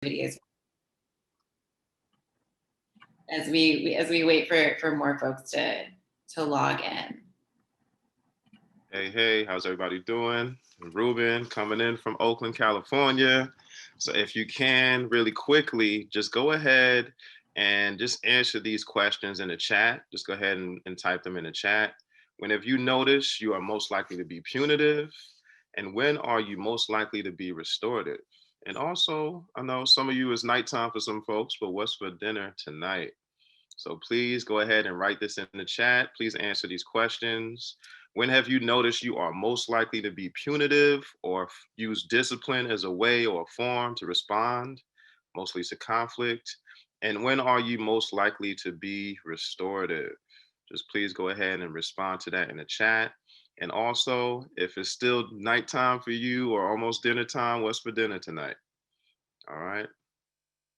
as we wait for more folks to log in. Hey, how's everybody doing? Ruben coming in from Oakland, California. So if you can really quickly, just go ahead and just answer these questions in the chat. Just go ahead and type them in the chat. Whenever you notice you are most likely to be punitive, and when are you most likely to be restorative? And also, I know some of you is nighttime for some folks, but what's for dinner tonight? So please go ahead and write this in the chat. Please answer these questions. When have you noticed you are most likely to be punitive or use discipline as a way or a form to respond, mostly to conflict? And when are you most likely to be restorative? Just please go ahead and respond to that in the chat. And also, if it's still nighttime for you or almost dinner time, what's for dinner tonight? All right.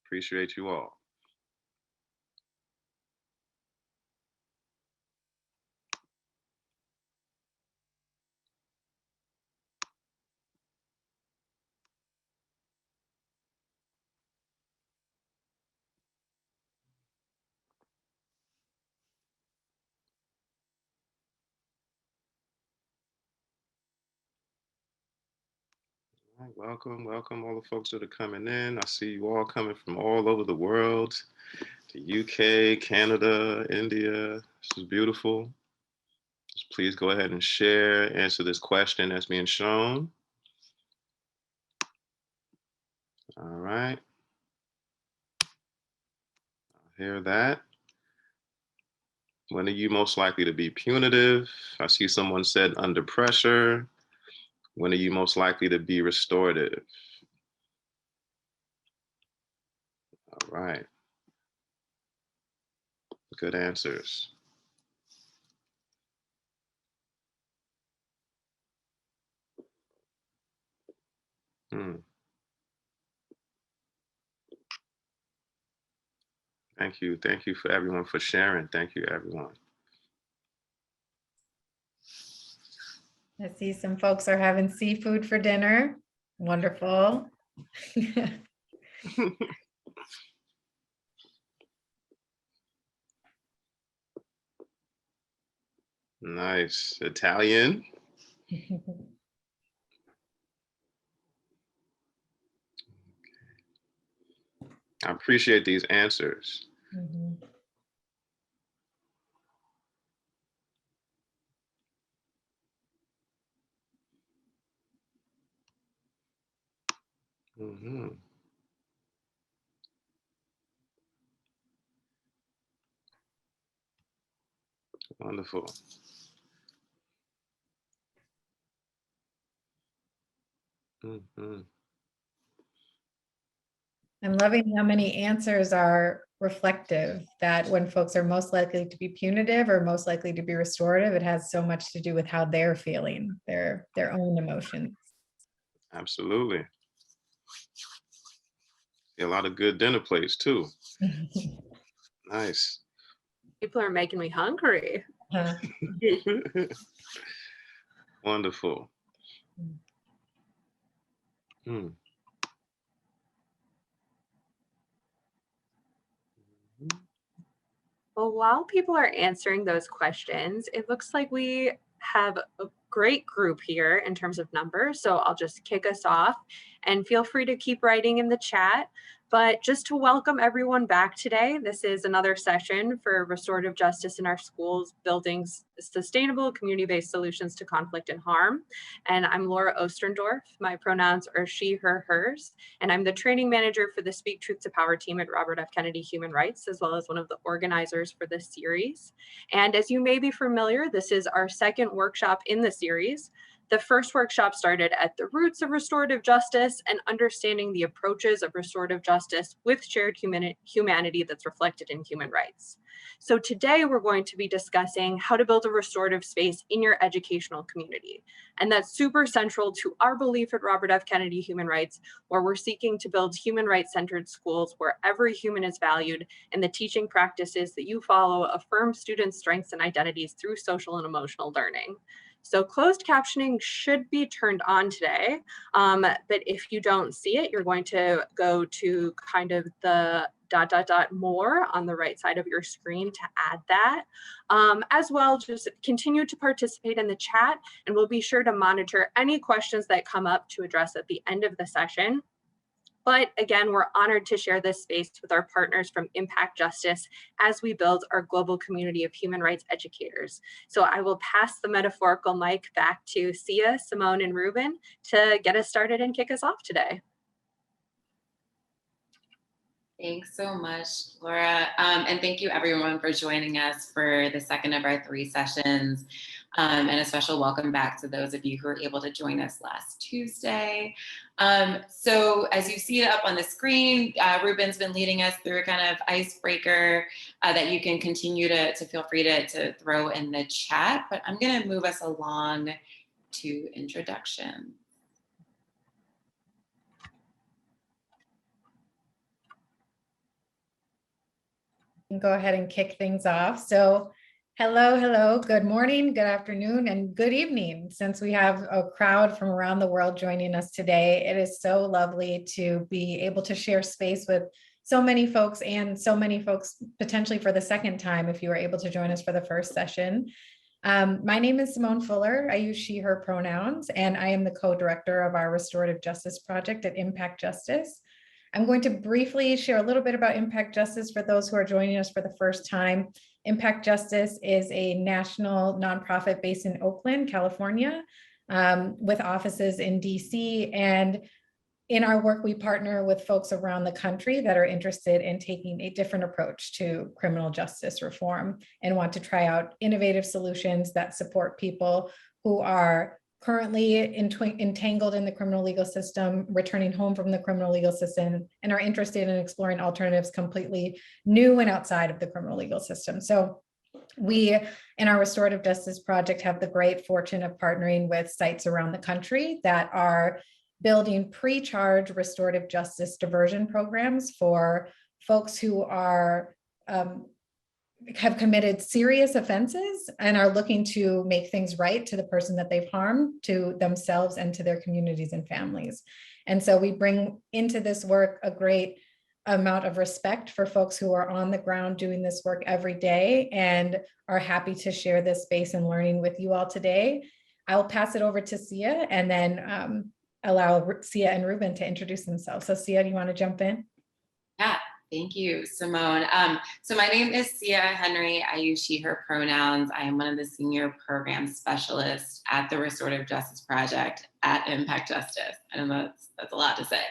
Appreciate you all. Welcome all the folks that are coming in. I see you all coming from all over the world, the UK, Canada, India. This is beautiful. Just please go ahead and share, answer this question that's being shown. All right. I hear that. When are you most likely to be punitive? I see someone said under pressure. When are you most likely to be restorative? All right. Good answers. Thank you. Thank you for everyone for sharing. Thank you, everyone. I see some folks are having seafood for dinner. Wonderful. Nice. Italian. I appreciate these answers. Mm-hmm. Mm-hmm. Wonderful. Mm-hmm. I'm loving how many answers are reflective, that when folks are most likely to be punitive or most likely to be restorative, it has so much to do with how they're feeling, their own emotions. Absolutely. A lot of good dinner plates too. Nice. People are making me hungry. Wonderful. Well, while people are answering those questions, it looks like we have a great group here in terms of numbers. So I'll just kick us off and feel free to keep writing in the chat. But just to welcome everyone back today, this is another session for restorative justice in our schools, building sustainable community-based solutions to conflict and harm. And I'm Laura Osterndorf. My pronouns are she, her, hers. And I'm the training manager for the Speak Truth to Power team at Robert F. Kennedy Human Rights, as well as one of the organizers for this series. And as you may be familiar, this is our second workshop in the series. The first workshop started at the roots of restorative justice and understanding the approaches of restorative justice with shared humanity that's reflected in human rights. So today we're going to be discussing how to build a restorative space in your educational community. And that's super central to our belief at Robert F. Kennedy Human Rights, where we're seeking to build human rights-centered schools where every human is valued and the teaching practices that you follow affirm students' strengths and identities through social and emotional learning. So closed captioning should be turned on today, but if you don't see it, you're going to go to kind of the ... more on the right side of your screen to add that. As well, just continue to participate in the chat, and we'll be sure to monitor any questions that come up to address at the end of the session. But again, we're honored to share this space with our partners from Impact Justice as we build our global community of human rights educators. So I will pass the metaphorical mic back to Sia, Cymone, and Ruben to get us started and kick us off today. Thanks so much, Laura. And thank you everyone for joining us for the second of our 3 sessions. And a special welcome back to those of you who were able to join us last Tuesday. So as you see it up on the screen, Ruben's been leading us through a kind of icebreaker that you can continue to feel free to throw in the chat, but I'm gonna move us along to introduction. Go ahead and kick things off. So hello, good morning, good afternoon, and good evening. Since we have a crowd from around the world joining us today, it is so lovely to be able to share space with so many folks, and so many folks potentially for the second time if you were able to join us for the first session. My name is Cymone Fuller. I use she, her pronouns, and I am the co-director of our Restorative Justice Project at Impact Justice. I'm going to briefly share a little bit about Impact Justice for those who are joining us for the first time. Impact Justice is a national nonprofit based in Oakland, California, with offices in DC. And in our work, we partner with folks around the country that are interested in taking a different approach to criminal justice reform and want to try out innovative solutions that support people who are currently entangled in the criminal legal system, returning home from the criminal legal system, and are interested in exploring alternatives completely new and outside of the criminal legal system. So we, in our Restorative Justice Project, have the great fortune of partnering with sites around the country that are building pre-charge restorative justice diversion programs for folks who are have committed serious offenses and are looking to make things right to the person that they've harmed, to themselves and to their communities and families. And so we bring into this work a great amount of respect for folks who are on the ground doing this work every day and are happy to share this space and learning with you all today. I'll pass it over to Sia and then allow Sia and Ruben to introduce themselves. So Sia, do you want to jump in? Yeah. Thank you, Cymone. So my name is Sia Henry. I use she, her pronouns. I am one of the senior program specialists at the Restorative Justice Project at Impact Justice. I don't know, that's a lot to say.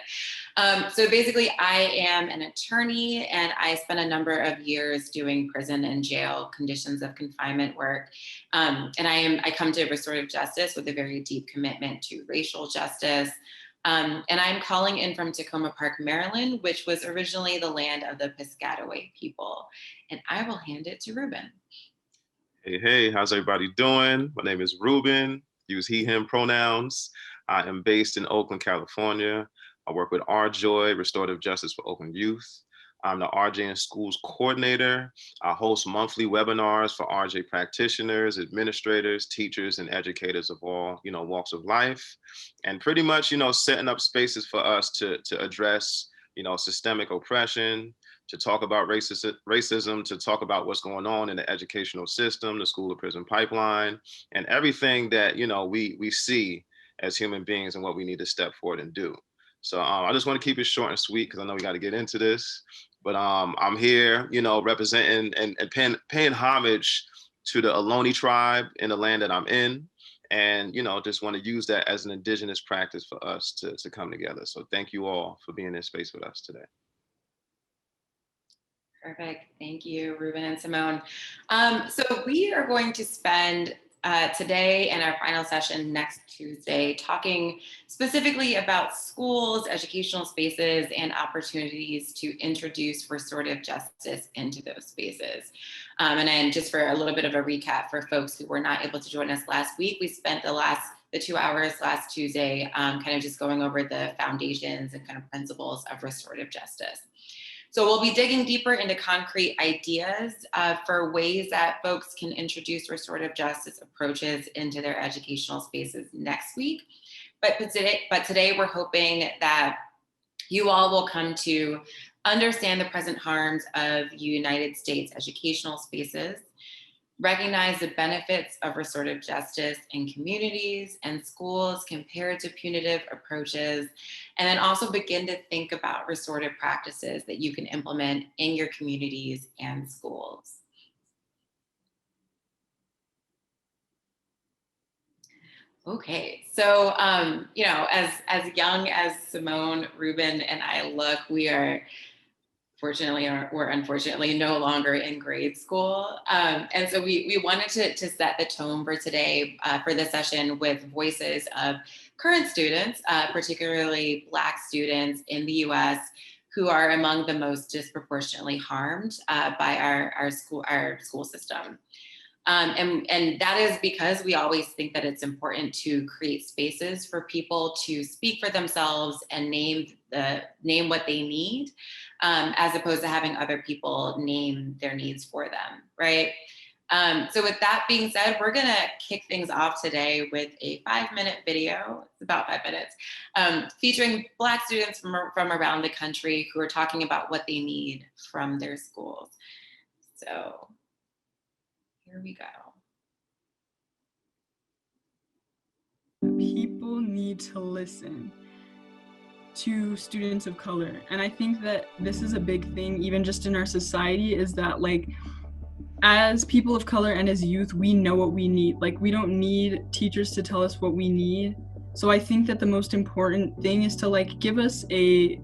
So basically, I am an attorney, and I spent a number of years doing prison and jail conditions of confinement work. And I come to restorative justice with a very deep commitment to racial justice. And I'm calling in from Tacoma Park, Maryland, which was originally the land of the Piscataway people. And I will hand it to Ruben. Hey, how's everybody doing? My name is Ruben, use he, him pronouns. I am based in Oakland, California. I work with RJoy, Restorative Justice for Oakland Youth. I'm the RJ in Schools coordinator. I host monthly webinars for RJ practitioners, administrators, teachers, and educators of all, walks of life. And pretty much, setting up spaces for us to address, systemic oppression, to talk about racism, to talk about what's going on in the educational system, the school to prison pipeline, and everything that, we see as human beings and what we need to step forward and do. So I just want to keep it short and sweet because I know we got to get into this. But I'm here, representing and paying homage to the Ohlone tribe in the land that I'm in. And, just want to use that as an indigenous practice for us to come together. So thank you all for being in space with us today. Perfect. Thank you, Ruben and Cymone. So we are going to spend today and our final session next Tuesday talking specifically about schools, educational spaces, and opportunities to introduce restorative justice into those spaces. And then just for a little bit of a recap for folks who were not able to join us last week, we spent the 2 hours last Tuesday kind of just going over the foundations and kind of principles of restorative justice. So we'll be digging deeper into concrete ideas for ways that folks can introduce restorative justice approaches into their educational spaces next week. But today we're hoping that you all will come to understand the present harms of United States educational spaces, recognize the benefits of restorative justice in communities and schools compared to punitive approaches, and then also begin to think about restorative practices that you can implement in your communities and schools. Okay, so as young as Cymone, Ruben, and I look, we're unfortunately no longer in grade school. And so we wanted to set the tone for today for this session with voices of current students, particularly Black students in the US, who are among the most disproportionately harmed by our school system. And that is because we always think that it's important to create spaces for people to speak for themselves and name what they need, as opposed to having other people name their needs for them, right? So with that being said, we're gonna kick things off today with a 5-minute video, it's about 5 minutes, featuring Black students from around the country who are talking about what they need from their schools. So here we go. People need to listen to students of color. And I think that this is a big thing, even just in our society, is that like, as people of color and as youth, we know what we need. Like, we don't need teachers to tell us what we need. So I think that the most important thing is to like give us a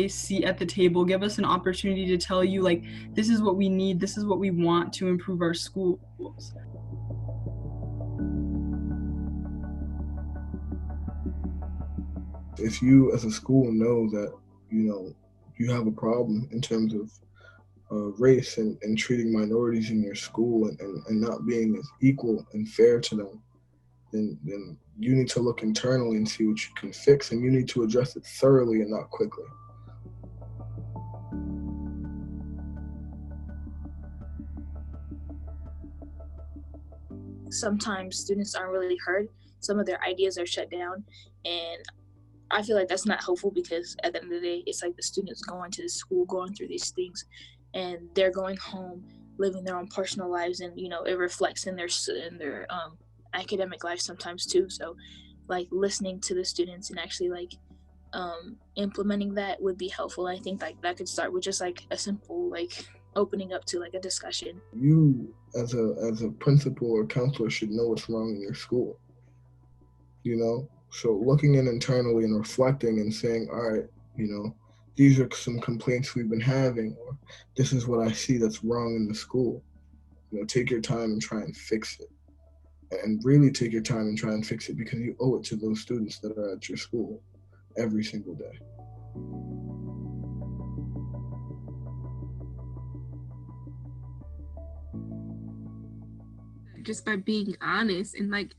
seat at the table, give us an opportunity to tell you like, this is what we need, this is what we want to improve our schools. If you as a school know that, you have a problem in terms of race and treating minorities in your school and not being as equal and fair to them, then you need to look internally and see what you can fix, and you need to address it thoroughly and not quickly. Sometimes students aren't really heard. Some of their ideas are shut down, and I feel like that's not helpful, because at the end of the day, it's like the students going to the school, going through these things, and they're going home, living their own personal lives, and it reflects in their academic life sometimes too. So like listening to the students and actually like implementing that would be helpful. I think like that could start with just like a simple like opening up to like a discussion. You as a principal or counselor should know what's wrong in your school. So looking in internally and reflecting and saying, all right, these are some complaints we've been having, or this is what I see that's wrong in the school. Take your time and try and fix it. And really take your time and try and fix it, because you owe it to those students that are at your school every single day. Just by being honest and like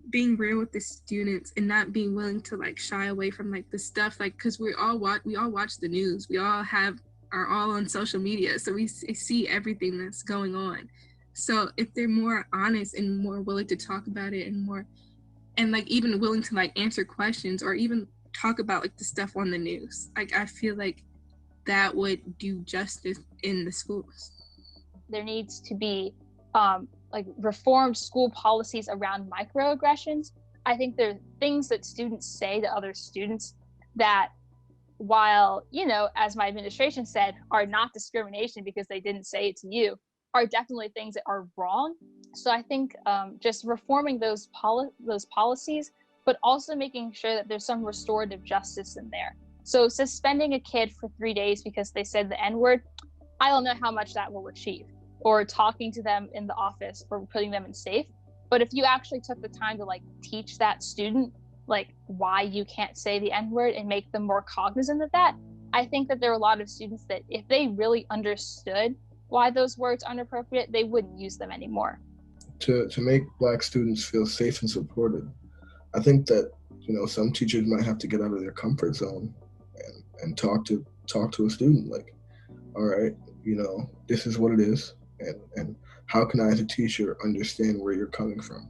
being real with the students and not being willing to like shy away from like the stuff, like because we all watch the news, we all are all on social media, so we see everything that's going on. So if they're more honest and more willing to talk about it and like even willing to like answer questions or even talk about like the stuff on the news, like I feel like that would do justice in the schools. There needs to be like reformed school policies around microaggressions. I think there are things that students say to other students that, while, as my administration said, are not discrimination because they didn't say it to you, are definitely things that are wrong. So I think just reforming those policies, but also making sure that there's some restorative justice in there. So suspending a kid for 3 days because they said the N-word, I don't know how much that will achieve. Or talking to them in the office or putting them in safe. But if you actually took the time to like teach that student like why you can't say the N-word and make them more cognizant of that, I think that there are a lot of students that if they really understood why those words aren't appropriate, they wouldn't use them anymore. To make Black students feel safe and supported, I think that some teachers might have to get out of their comfort zone and talk to a student like, all right, this is what it is, and how can I as a teacher understand where you're coming from?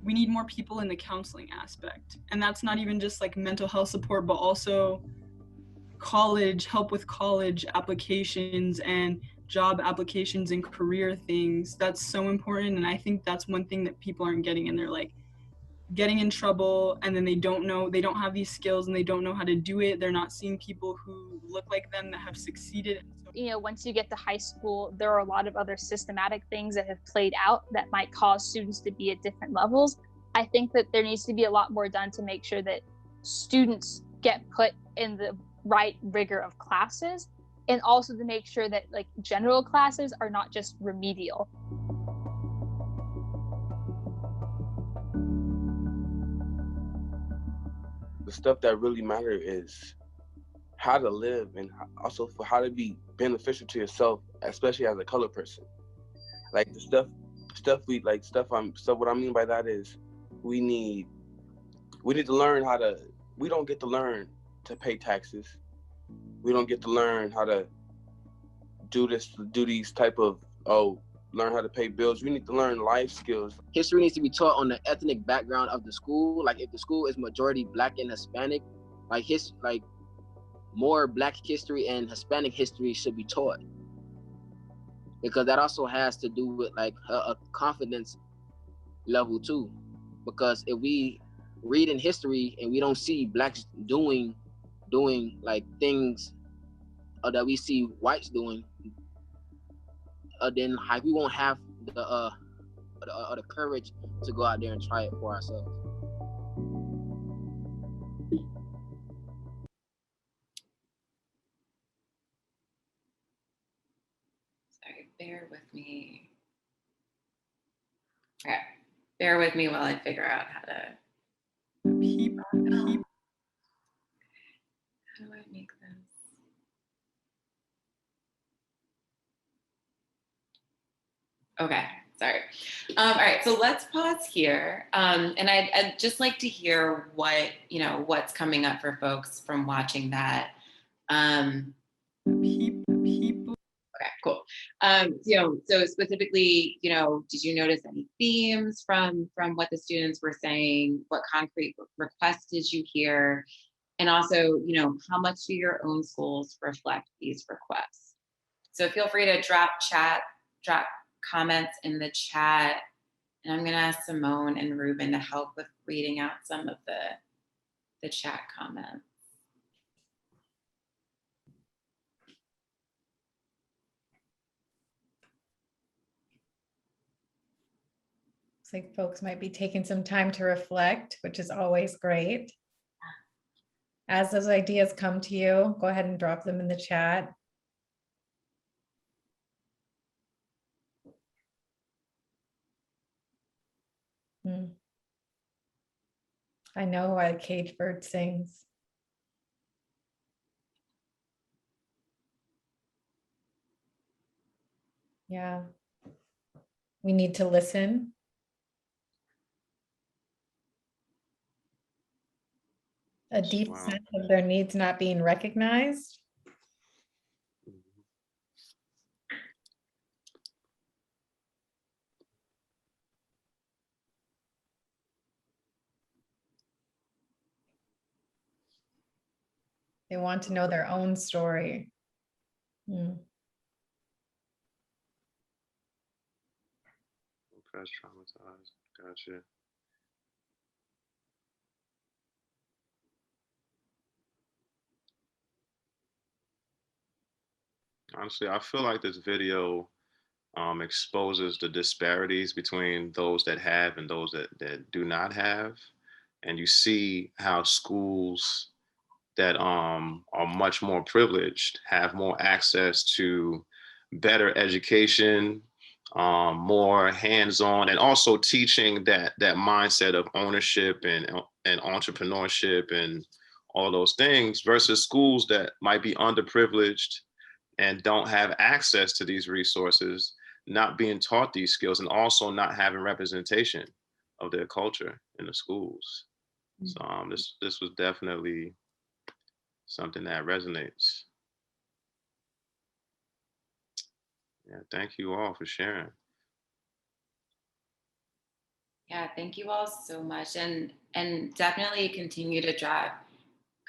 We need more people in the counseling aspect. And that's not even just like mental health support, but also help with college applications and job applications and career things. That's so important. And I think that's one thing that people aren't getting, and they're like getting in trouble, and then they don't have these skills and they don't know how to do it. They're not seeing people who look like them that have succeeded. Once you get to high school, there are a lot of other systematic things that have played out that might cause students to be at different levels. I think that there needs to be a lot more done to make sure that students get put in the right rigor of classes, and also to make sure that like general classes are not just remedial. The stuff that really matters is how to live, and also for how to be beneficial to yourself, especially as a colored person. Like what I mean by that is we need to learn how to, we don't get to learn to pay taxes. We don't get to learn how to do these type of, learn how to pay bills. We need to learn life skills. History needs to be taught on the ethnic background of the school. Like if the school is majority Black and Hispanic, like more Black history and Hispanic history should be taught, because that also has to do with like a confidence level too. Because if we read in history and we don't see Blacks doing like things that we see whites doing, then we won't have the courage to go out there and try it for ourselves. Sorry, bear with me. Okay, bear with me while I figure out how to. How do I make this? Okay, sorry. All right, so let's pause here. And I'd just like to hear what's coming up for folks from watching that. Okay, cool. So specifically, did you notice any themes from what the students were saying? What concrete requests did you hear? And also, how much do your own schools reflect these requests? So feel free to drop comments in the chat. And I'm going to ask Cymone and Ruben to help with reading out some of the chat comments. Looks like folks might be taking some time to reflect, which is always great. As those ideas come to you, go ahead and drop them in the chat. I know why a caged bird sings. Yeah. We need to listen. A deep sense of their needs not being recognized. They want to know their own story. Oppressed, traumatized. Gotcha. Honestly, I feel like this video exposes the disparities between those that have and those that do not have. And you see how schools that are much more privileged have more access to better education, more hands-on, and also teaching that mindset of ownership and entrepreneurship and all those things, versus schools that might be underprivileged and don't have access to these resources, not being taught these skills, and also not having representation of their culture in the schools. So this was definitely something that resonates. Yeah, thank you all for sharing. Yeah, thank you all so much. And definitely continue to drop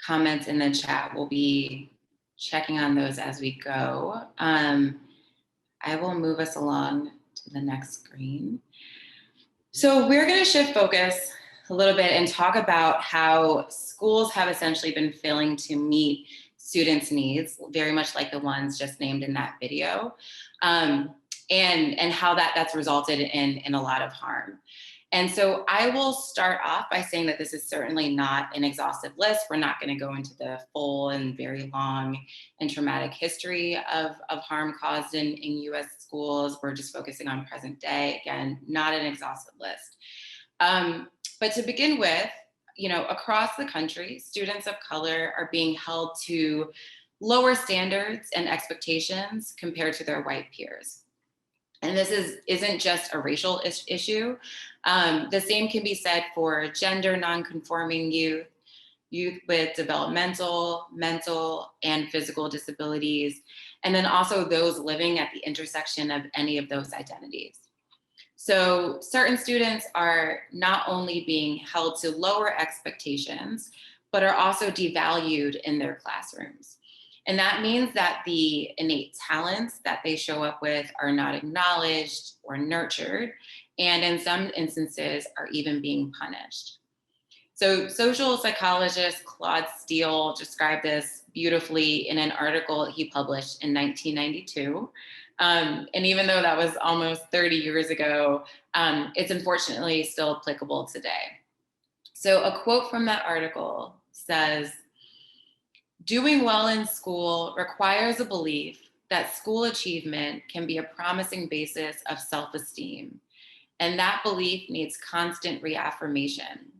comments in the chat. We'll be checking on those as we go. I will move us along to the next screen. So we're going to shift focus a little bit and talk about how schools have essentially been failing to meet students' needs, very much like the ones just named in that video, and how that's resulted in a lot of harm. And so I will start off by saying that this is certainly not an exhaustive list. We're not going to go into the full and very long and traumatic history of harm caused in US schools. We're just focusing on present day. Again, not an exhaustive list. But to begin with, across the country, students of color are being held to lower standards and expectations compared to their white peers. And this isn't just a racial issue. The same can be said for gender nonconforming youth with developmental, mental, and physical disabilities, and then also those living at the intersection of any of those identities. So certain students are not only being held to lower expectations, but are also devalued in their classrooms. And that means that the innate talents that they show up with are not acknowledged or nurtured, and in some instances are even being punished. So social psychologist Claude Steele described this beautifully in an article he published in 1992. And even though that was almost 30 years ago, it's unfortunately still applicable today. So a quote from that article says, "Doing well in school requires a belief that school achievement can be a promising basis of self-esteem, and that belief needs constant reaffirmation.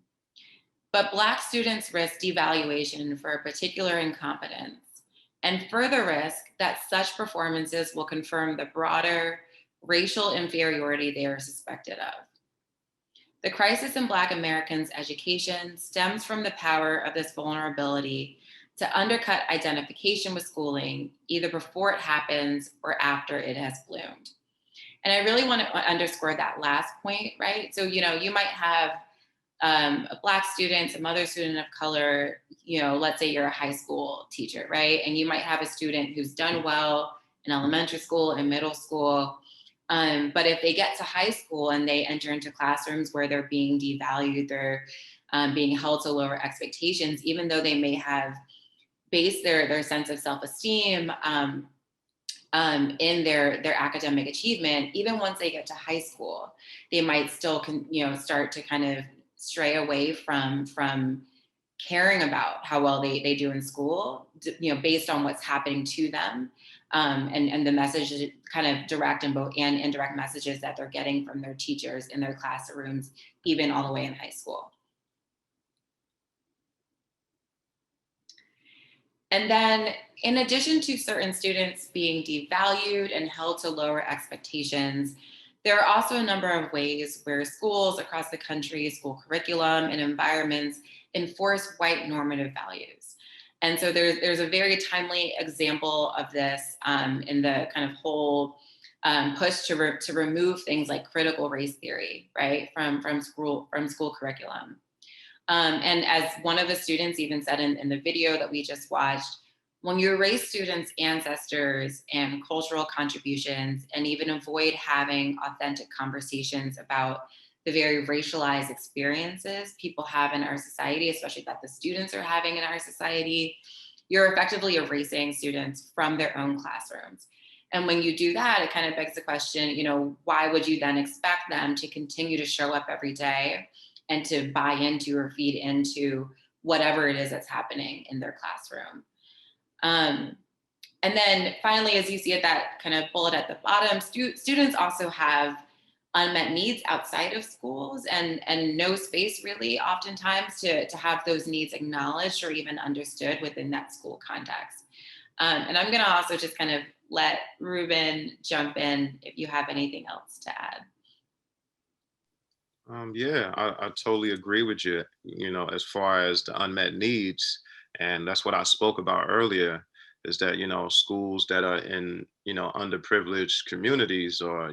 But Black students risk devaluation for a particular incompetence, and further risk that such performances will confirm the broader racial inferiority they are suspected of. The crisis in Black Americans' education stems from the power of this vulnerability to undercut identification with schooling, either before it happens or after it has bloomed." And I really want to underscore that last point, right? So, you might have a Black student, some other student of color, let's say you're a high school teacher, right? And you might have a student who's done well in elementary school and middle school. But if they get to high school and they enter into classrooms where they're being devalued, they're being held to lower expectations, even though they may have based their sense of self-esteem in their academic achievement, even once they get to high school, they might still start to kind of stray away from caring about how well they do in school, based on what's happening to them, and the messages, kind of direct and indirect messages that they're getting from their teachers in their classrooms, even all the way in high school. And then, in addition to certain students being devalued and held to lower expectations, there are also a number of ways where schools across the country, school curriculum and environments enforce white normative values. And so there's a very timely example of this in the kind of whole push to remove things like critical race theory, right, from school curriculum. And as one of the students even said in the video that we just watched, when you erase students' ancestors and cultural contributions and even avoid having authentic conversations about the very racialized experiences people have in our society, especially that the students are having in our society, you're effectively erasing students from their own classrooms. And when you do that, it kind of begs the question, why would you then expect them to continue to show up every day and to buy into or feed into whatever it is that's happening in their classroom? And then finally, as you see at that kind of bullet at the bottom, students also have unmet needs outside of schools and no space really oftentimes to have those needs acknowledged or even understood within that school context. And I'm gonna also just kind of let Ruben jump in if you have anything else to add. Yeah, I totally agree with you, as far as the unmet needs. And that's what I spoke about earlier, is that, schools that are in, underprivileged communities, or,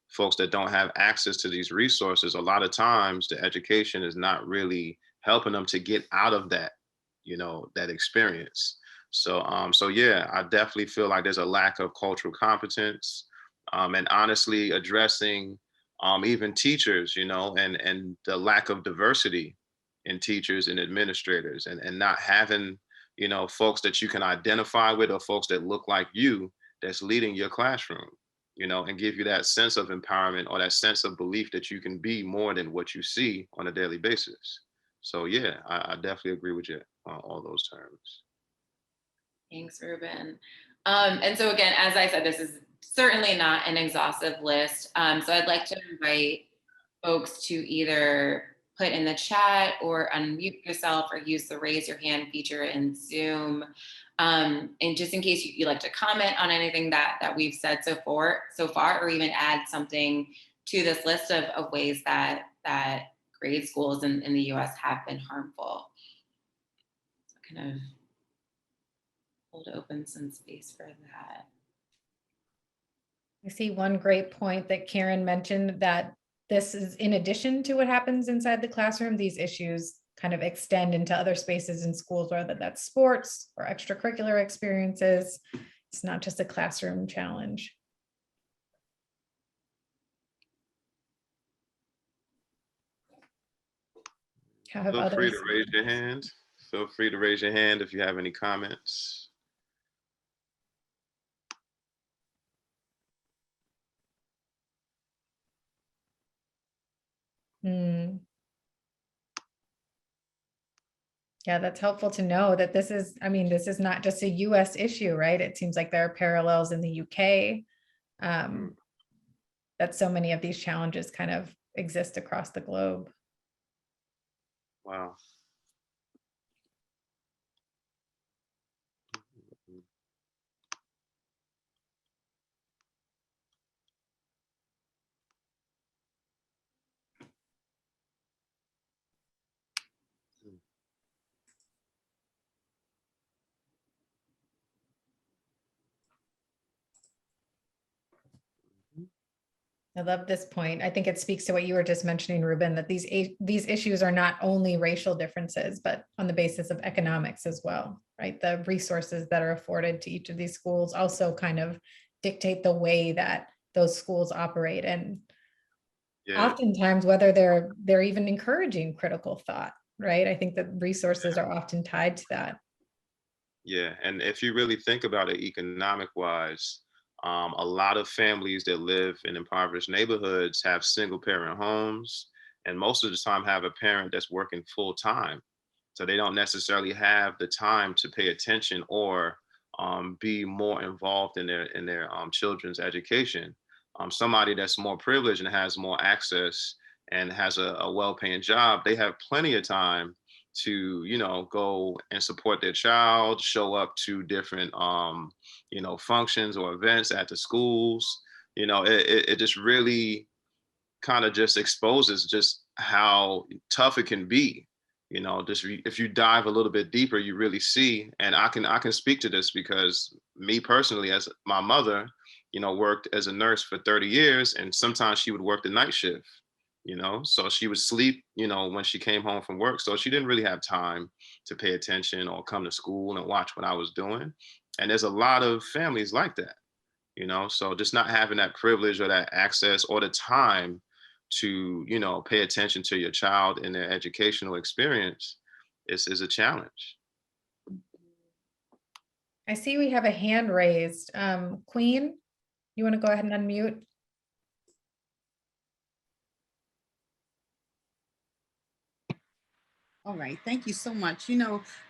folks that don't have access to these resources, a lot of times the education is not really helping them to get out of that, that experience. So yeah, I definitely feel like there's a lack of cultural competence, and honestly addressing even teachers, and the lack of diversity in teachers and administrators, and not having, folks that you can identify with, or folks that look like you that's leading your classroom, and give you that sense of empowerment, or that sense of belief that you can be more than what you see on a daily basis. So yeah, I definitely agree with you on all those terms. Thanks, Ruben. And so again, as I said, this is certainly not an exhaustive list. So I'd like to invite folks to either put in the chat or unmute yourself, or use the raise your hand feature in Zoom. And just in case you'd like to comment on anything that we've said so far, or even add something to this list of ways that grade schools in the US have been harmful. So kind of hold open some space for that. I see one great point that Karen mentioned, that this is in addition to what happens inside the classroom. These issues kind of extend into other spaces in schools, whether that's sports or extracurricular experiences. It's not just a classroom challenge. Feel free to raise your hand. Feel free to raise your hand if you have any comments. Yeah, that's helpful to know that this is, this is not just a US issue, right? It seems like there are parallels in the UK, that so many of these challenges kind of exist across the globe. Wow. I love this point. I think it speaks to what you were just mentioning, Ruben, that these issues are not only racial differences, but on the basis of economics as well, right? The resources that are afforded to each of these schools also kind of dictate the way that those schools operate, and oftentimes whether they're even encouraging critical thought, right? I think that resources are often tied to that. Yeah, and if you really think about it economic wise, a lot of families that live in impoverished neighborhoods have single parent homes, and most of the time have a parent that's working full time. So they don't necessarily have the time to pay attention, or be more involved in their children's education. Somebody that's more privileged and has more access and has a well-paying job, they have plenty of time to go and support their child, show up to different functions or events at the schools. It just really kind of just exposes just how tough it can be. Just if you dive a little bit deeper, you really see. And I can speak to this because me personally, as my mother worked as a nurse for 30 years, and sometimes she would work the night shift, so she would sleep when she came home from work, so she didn't really have time to pay attention or come to school and watch what I was doing. And there's a lot of families like that, so just not having that privilege or that access or the time to pay attention to your child in their educational experience is a challenge. I see we have a hand raised. Queen, you want to go ahead and unmute? All right, thank you so much.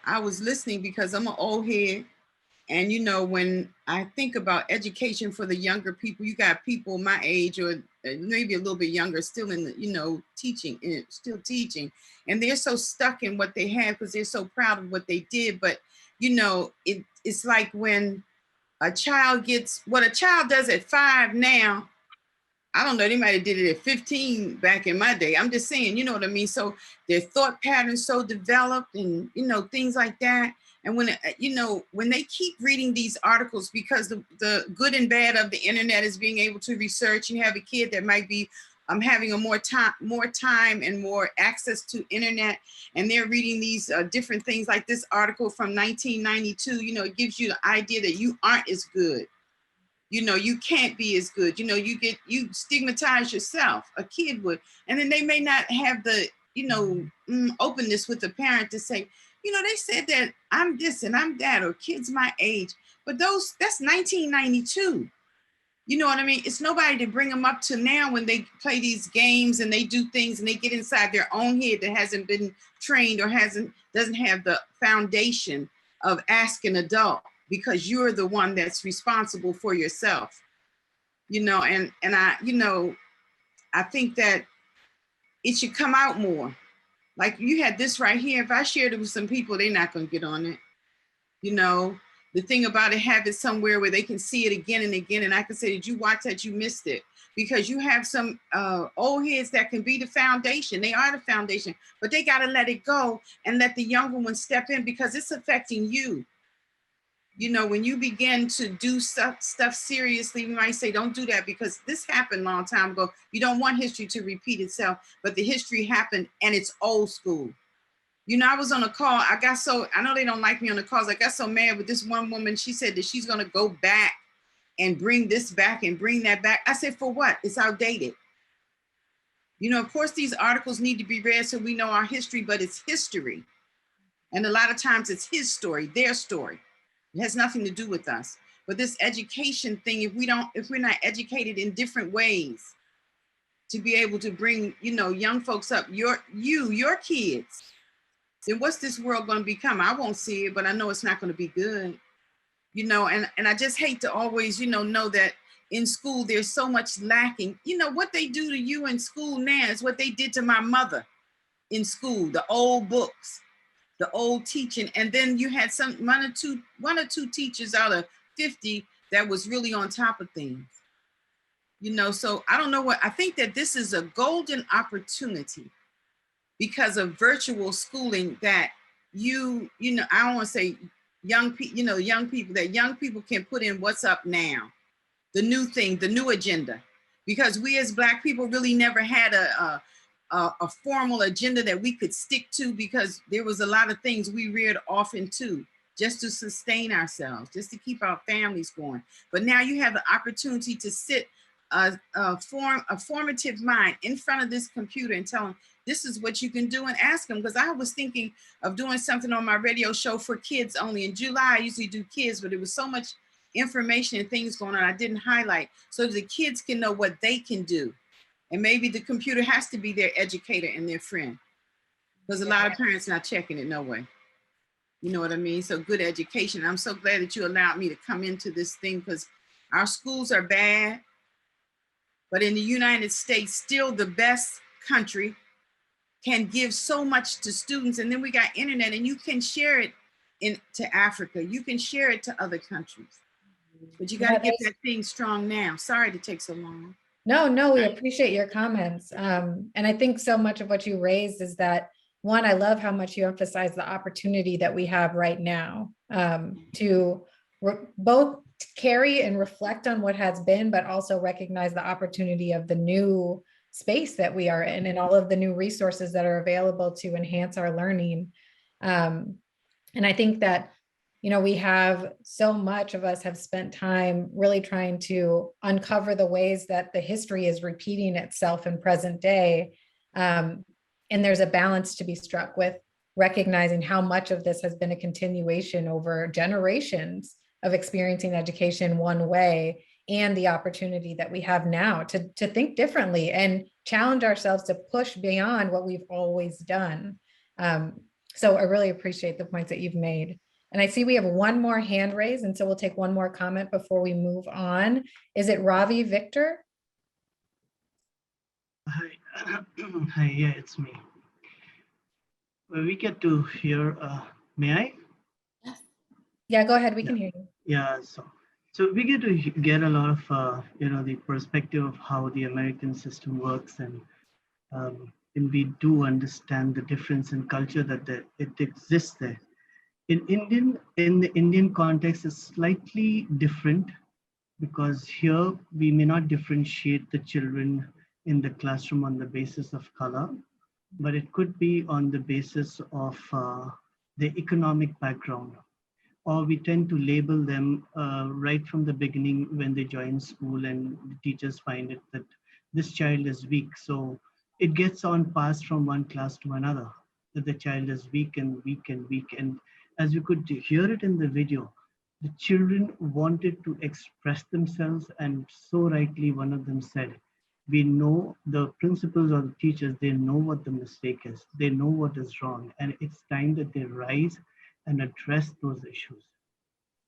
I was listening because I'm an old head, and when I think about education for the younger people, you got people my age or maybe a little bit younger still in the, teaching, still teaching, and they're so stuck in what they have because they're so proud of what they did. But it's like when a child gets what a child does at 5 now, I don't know, they might have did it at 15 back in my day. I'm just saying, you know what I mean? So their thought patterns so developed and, you know, things like that. And when, you know, when they keep reading these articles, because the good and bad of the internet is being able to research, you have a kid that might be having a more time and more access to internet, and they're reading these different things like this article from 1992, you know, it gives you the idea that you aren't as good. You know, you can't be as good. You know, you stigmatize yourself, a kid would. And then they may not have the, you know, openness with the parent to say, you know, they said that I'm this and I'm that, or kids my age. But that's 1992. You know what I mean? It's nobody to bring them up to now when they play these games and they do things and they get inside their own head that hasn't been trained or doesn't have the foundation of Ask an Adult, because you're the one that's responsible for yourself. You know, and I, you know, I think that it should come out more. Like you had this right here. If I shared it with some people, they're not going to get on it. You know, the thing about it, have it somewhere where they can see it again and again. And I can say, did you watch that? You missed it. Because you have some old heads that can be the foundation. They are the foundation, but they got to let it go and let the younger ones step in, because it's affecting you. You know, when you begin to do stuff seriously, we might say, don't do that because this happened a long time ago. You don't want history to repeat itself, but the history happened and it's old school. You know, I was on a call. I know they don't like me on the calls. I got so mad with this one woman. She said that she's going to go back and bring this back and bring that back. I said, for what? It's outdated. You know, of course, these articles need to be read so we know our history, but it's history. And a lot of times it's his story, their story. It has nothing to do with us. But this education thing, if we're not educated in different ways to be able to bring, you know, young folks up, your kids, then what's this world going to become? I won't see it, but I know it's not going to be good. You know, and I just hate to always, you know that in school there's so much lacking. You know, what they do to you in school now is what they did to my mother in school, the old books, the old teaching. And then you had one or two teachers out of 50 that was really on top of things. You know, so I don't know I think that this is a golden opportunity because of virtual schooling that you know, I don't want to say young people can put in what's up now, the new thing, the new agenda, because we as Black people really never had a formal agenda that we could stick to, because there was a lot of things we reared off into just to sustain ourselves, just to keep our families going. But now you have the opportunity to sit a formative mind in front of this computer and tell them, this is what you can do, and ask them. Because I was thinking of doing something on my radio show for kids only. In July, I usually do kids, but there was so much information and things going on I didn't highlight, so the kids can know what they can do. And maybe the computer has to be their educator and their friend, because a lot of parents not checking it, no way. You know what I mean? So good education. I'm so glad that you allowed me to come into this thing, because our schools are bad, but in the United States, still the best country, can give so much to students. And then we got internet, and you can share it to Africa. You can share it to other countries, but you got to get that thing strong now. Sorry to take so long. No, we appreciate your comments. And I think so much of what you raised is that, one, I love how much you emphasize the opportunity that we have right now to both carry and reflect on what has been, but also recognize the opportunity of the new space that we are in and all of the new resources that are available to enhance our learning. And I think that, you know, we have so much of us have spent time really trying to uncover the ways that the history is repeating itself in present day. And there's a balance to be struck with recognizing how much of this has been a continuation over generations of experiencing education one way, and the opportunity that we have now to think differently and challenge ourselves to push beyond what we've always done. So I really appreciate the points that you've made. And I see we have one more hand raised, and so we'll take one more comment before we move on. Is it Ravi Victor? Hi, hi, yeah, it's me. Well, we get to hear, may I? Yeah, go ahead, we can hear you. Yeah, so So we get to get a lot of, the perspective of how the American system works, and we do understand the difference in culture it exists there. In the Indian context, it's slightly different because here we may not differentiate the children in the classroom on the basis of color, but it could be on the basis of the economic background, or we tend to label them right from the beginning when they join school, and the teachers find it that this child is weak. So it gets on passed from one class to another, that the child is weak and weak and weak. And as you could hear it in the video, the children wanted to express themselves, and so rightly one of them said, we know the principals or the teachers, they know what the mistake is, they know what is wrong, and it's time that they rise and address those issues.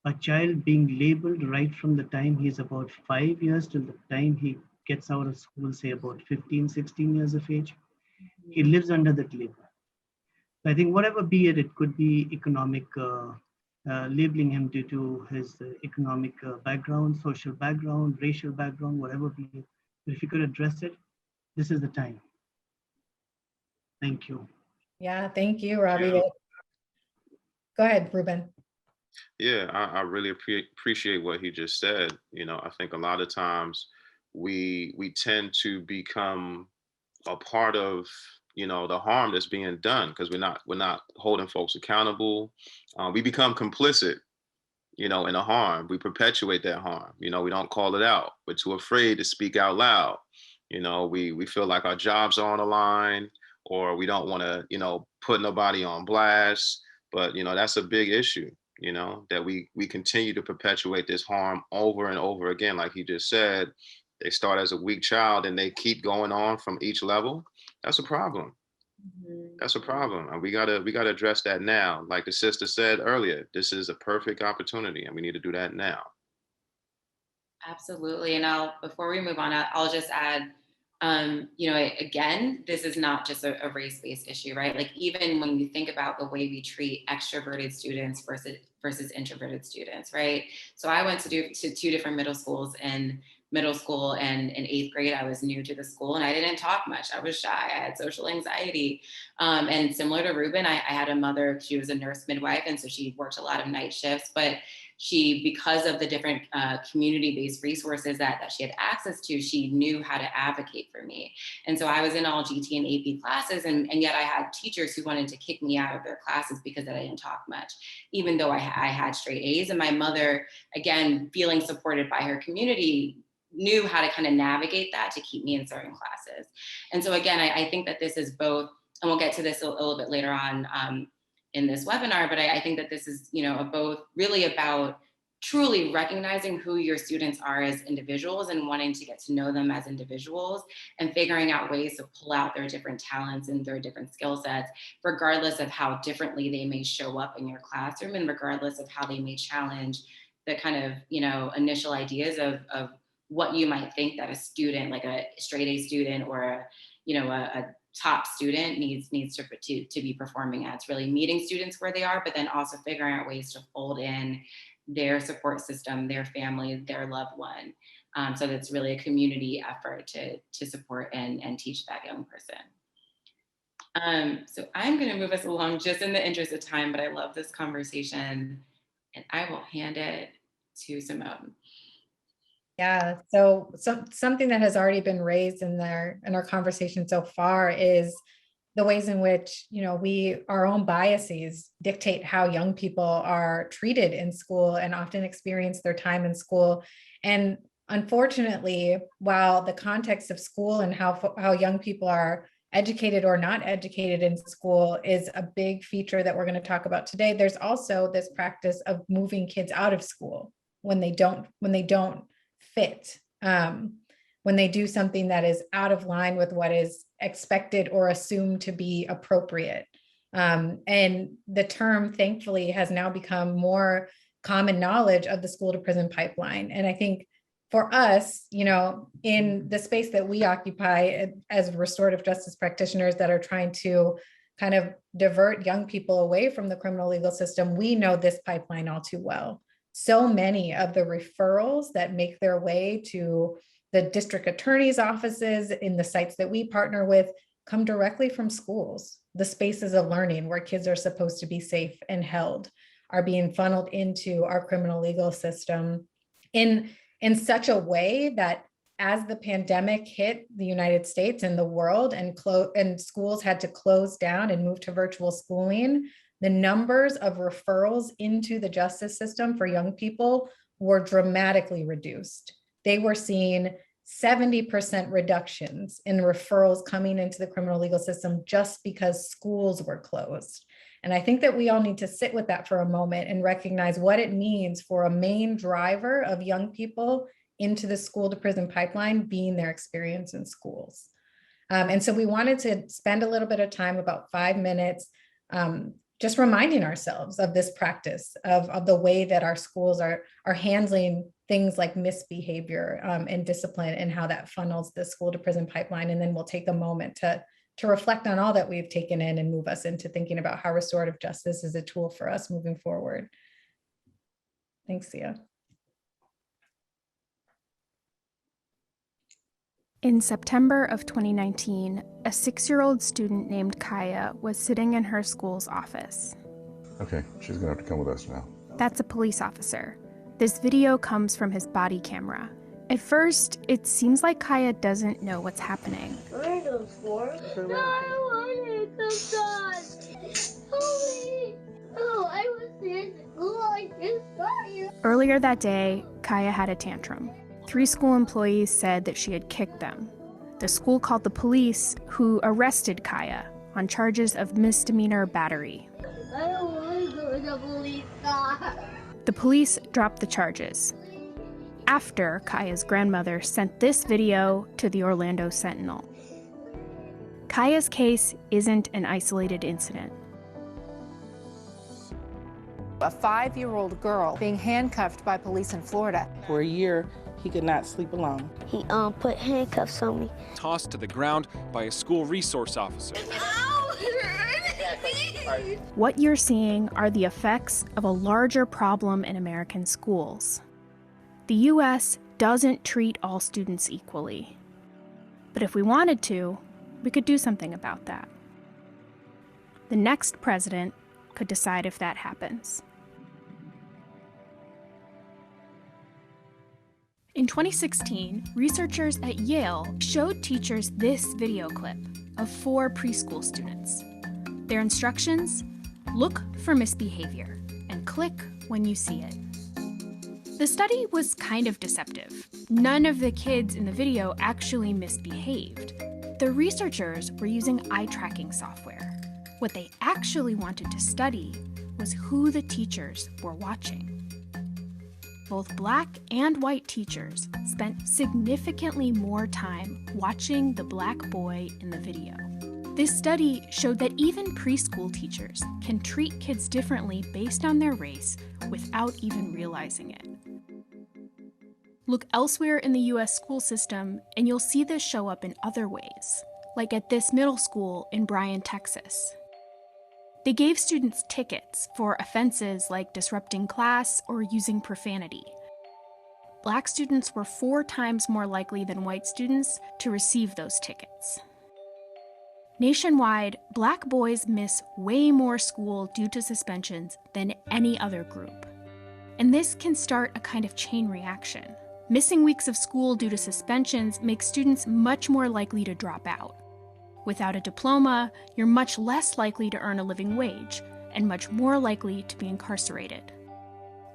A child being labeled right from the time he's about 5 years till the time he gets out of school, say about 15, 16 years of age, he lives under that label. So I think whatever be it, it could be economic, labeling him due to his economic background, social background, racial background, whatever be it. But if you could address it, this is the time. Thank you. Yeah, thank you, Robbie. Yeah. Go ahead, Ruben. Yeah, I really appreciate what he just said. I think a lot of times we tend to become a part of the harm that's being done because we're not holding folks accountable. We become complicit, in the harm. We perpetuate that harm. We don't call it out. We're too afraid to speak out loud. We feel like our jobs are on the line, or we don't want to put nobody on blast. But that's a big issue. That we continue to perpetuate this harm over and over again. Like he just said, they start as a weak child and they keep going on from each level. That's a problem. That's a problem. And we gotta address that now. Like the sister said earlier, this is a perfect opportunity and we need to do that now. Absolutely. And before we move on, I'll just add, again, this is not just a race-based issue, right? Like even when you think about the way we treat extroverted students versus introverted students, right? So I went to two different middle schools. In middle school and in 8th grade, I was new to the school and I didn't talk much. I was shy. I had social anxiety. And similar to Ruben, I had a mother, she was a nurse midwife. And so she worked a lot of night shifts, but because of the different community-based resources that she had access to, she knew how to advocate for me. And so I was in all GT and AP classes, and yet I had teachers who wanted to kick me out of their classes because I didn't talk much, even though I had straight A's. And my mother, again, feeling supported by her community, knew how to kind of navigate that to keep me in certain classes. And so again, I think that this is both, and we'll get to this a little bit later on in this webinar, but I think that this is, both really about truly recognizing who your students are as individuals and wanting to get to know them as individuals and figuring out ways to pull out their different talents and their different skill sets, regardless of how differently they may show up in your classroom and regardless of how they may challenge the kind of, initial ideas of what you might think that a student, like a straight A student or a top student needs to be performing at. It's really meeting students where they are, but then also figuring out ways to fold in their support system, their family, their loved one. So that's really a community effort to support and teach that young person. So I'm going to move us along just in the interest of time, but I love this conversation and I will hand it to Cymone. Yeah, so something that has already been raised in our conversation so far is the ways in which, our own biases dictate how young people are treated in school and often experience their time in school. And unfortunately, while the context of school and how young people are educated or not educated in school is a big feature that we're going to talk about today, there's also this practice of moving kids out of school when they don't fit, when they do something that is out of line with what is expected or assumed to be appropriate. And the term, thankfully, has now become more common knowledge of the school to prison pipeline. And I think for us, in the space that we occupy as restorative justice practitioners that are trying to kind of divert young people away from the criminal legal system, we know this pipeline all too well. So many of the referrals that make their way to the district attorney's offices in the sites that we partner with come directly from schools. The spaces of learning where kids are supposed to be safe and held are being funneled into our criminal legal system in such a way that as the pandemic hit the United States and the world, and schools had to close down and move to virtual schooling, the numbers of referrals into the justice system for young people were dramatically reduced. They were seeing 70% reductions in referrals coming into the criminal legal system just because schools were closed. And I think that we all need to sit with that for a moment and recognize what it means for a main driver of young people into the school to prison pipeline being their experience in schools. And so we wanted to spend a little bit of time, about 5 minutes, just reminding ourselves of this practice of the way that our schools are handling things like misbehavior and discipline, and how that funnels the school to prison pipeline. And then we'll take a moment to reflect on all that we've taken in and move us into thinking about how restorative justice is a tool for us moving forward. Thanks, Sia. In September of 2019, a 6-year-old student named Kaya was sitting in her school's office. Okay, she's gonna have to come with us now. That's a police officer. This video comes from his body camera. At first, it seems like Kaya doesn't know what's happening. What are those for? No, I want it. Come on. Holy. Oh, I was in school. I just got here. Earlier that day, Kaya had a tantrum. 3 school employees said that she had kicked them. The school called the police, who arrested Kaya on charges of misdemeanor battery. I don't want to go to the police car. The police dropped the charges after Kaya's grandmother sent this video to the Orlando Sentinel. Kaya's case isn't an isolated incident. A 5-year-old girl being handcuffed by police in Florida. For a year, he could not sleep alone. He put handcuffs on me. Tossed to the ground by a school resource officer. What you're seeing are the effects of a larger problem in American schools. The US doesn't treat all students equally. But if we wanted to, we could do something about that. The next president could decide if that happens. In 2016, researchers at Yale showed teachers this video clip of 4 preschool students. Their instructions: look for misbehavior and click when you see it. The study was kind of deceptive. None of the kids in the video actually misbehaved. The researchers were using eye tracking software. What they actually wanted to study was who the teachers were watching. Both Black and white teachers spent significantly more time watching the Black boy in the video. This study showed that even preschool teachers can treat kids differently based on their race without even realizing it. Look elsewhere in the US school system, and you'll see this show up in other ways, like at this middle school in Bryan, Texas. They gave students tickets for offenses like disrupting class or using profanity. Black students were 4 times more likely than white students to receive those tickets. Nationwide, Black boys miss way more school due to suspensions than any other group. And this can start a kind of chain reaction. Missing weeks of school due to suspensions makes students much more likely to drop out. Without a diploma, you're much less likely to earn a living wage and much more likely to be incarcerated.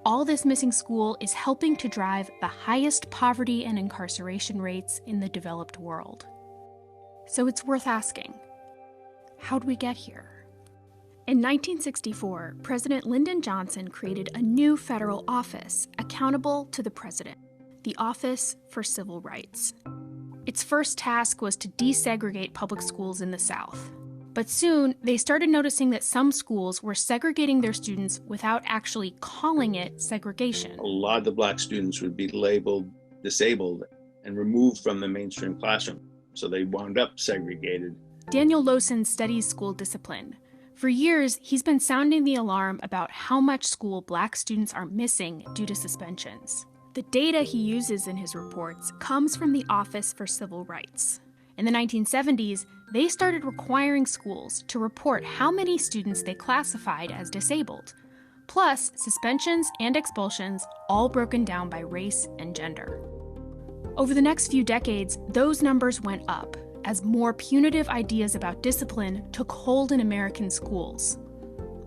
All this missing school is helping to drive the highest poverty and incarceration rates in the developed world. So it's worth asking, how'd we get here? In 1964, President Lyndon Johnson created a new federal office accountable to the president, the Office for Civil Rights. Its first task was to desegregate public schools in the South. But soon, they started noticing that some schools were segregating their students without actually calling it segregation. A lot of the Black students would be labeled disabled and removed from the mainstream classroom, so they wound up segregated. Daniel Lowson studies school discipline. For years, he's been sounding the alarm about how much school Black students are missing due to suspensions. The data he uses in his reports comes from the Office for Civil Rights. In the 1970s, they started requiring schools to report how many students they classified as disabled, plus suspensions and expulsions, all broken down by race and gender. Over the next few decades, those numbers went up as more punitive ideas about discipline took hold in American schools.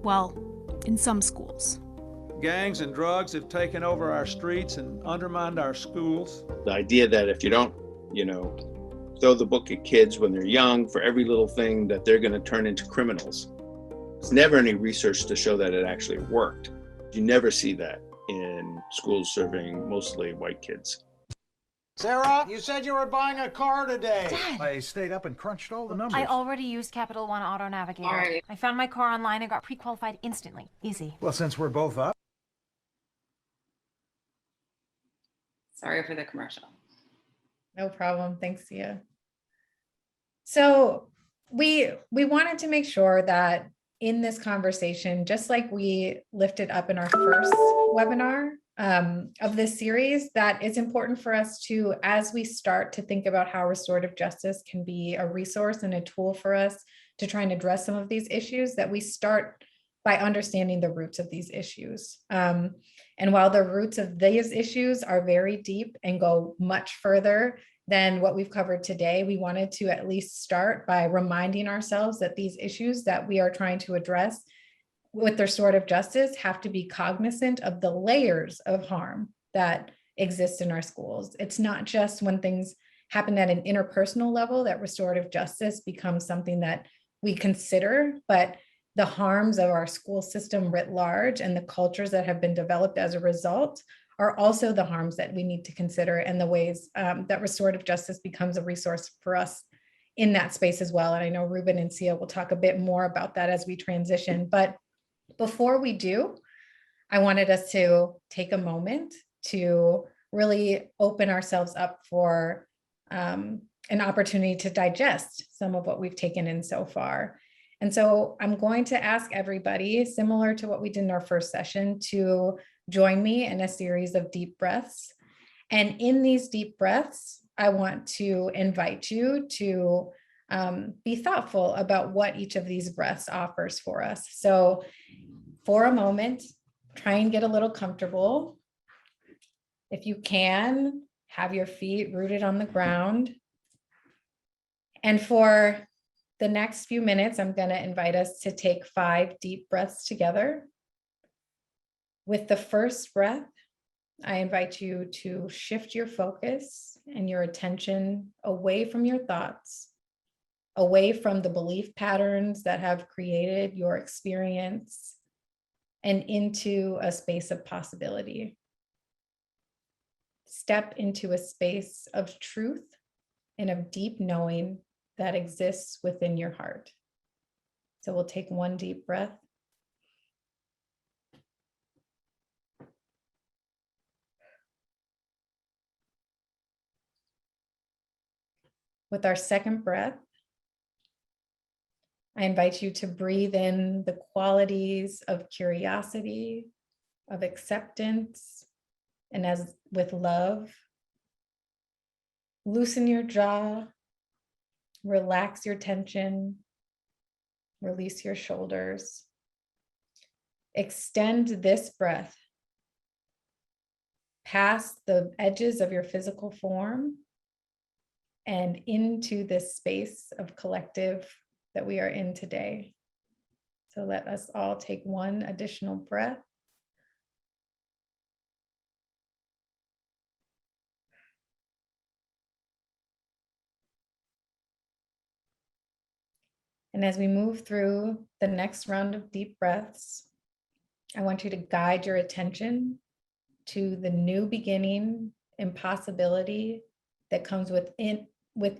Well, in some schools. Gangs and drugs have taken over our streets and undermined our schools. The idea that if you don't, throw the book at kids when they're young for every little thing, that they're going to turn into criminals. There's never any research to show that it actually worked. You never see that in schools serving mostly white kids. Sarah, you said you were buying a car today. Dad. I stayed up and crunched all the numbers. I already used Capital One Auto Navigator. All right. I found my car online and got pre-qualified instantly. Easy. Well, since we're both up. Sorry for the commercial. No problem. Thanks, Sia. So we wanted to make sure that in this conversation, just like we lifted up in our first webinar of this series, that it's important for us to, as we start to think about how restorative justice can be a resource and a tool for us to try and address some of these issues, that we start by understanding the roots of these issues. And while the roots of these issues are very deep and go much further than what we've covered today, we wanted to at least start by reminding ourselves that these issues that we are trying to address with restorative justice have to be cognizant of the layers of harm that exist in our schools. It's not just when things happen at an interpersonal level that restorative justice becomes something that we consider, but the harms of our school system writ large and the cultures that have been developed as a result are also the harms that we need to consider, and the ways that restorative justice becomes a resource for us in that space as well. And I know Ruben and Sia will talk a bit more about that as we transition. But before we do, I wanted us to take a moment to really open ourselves up for an opportunity to digest some of what we've taken in so far. And so I'm going to ask everybody, similar to what we did in our first session, to join me in a series of deep breaths. And in these deep breaths, I want to invite you to be thoughtful about what each of these breaths offers for us. So for a moment, try and get a little comfortable. If you can, have your feet rooted on the ground. And for the next few minutes, I'm going to invite us to take 5 deep breaths together. With the first breath, I invite you to shift your focus and your attention away from your thoughts, away from the belief patterns that have created your experience, and into a space of possibility. Step into a space of truth and of deep knowing that exists within your heart. So we'll take 1 deep breath. With our second breath, I invite you to breathe in the qualities of curiosity, of acceptance, and as with love, loosen your jaw, relax your tension, release your shoulders. Extend this breath past the edges of your physical form and into this space of collective that we are in today. So let us all take 1 additional breath. And as we move through the next round of deep breaths, I want you to guide your attention to the new beginning and possibility that comes with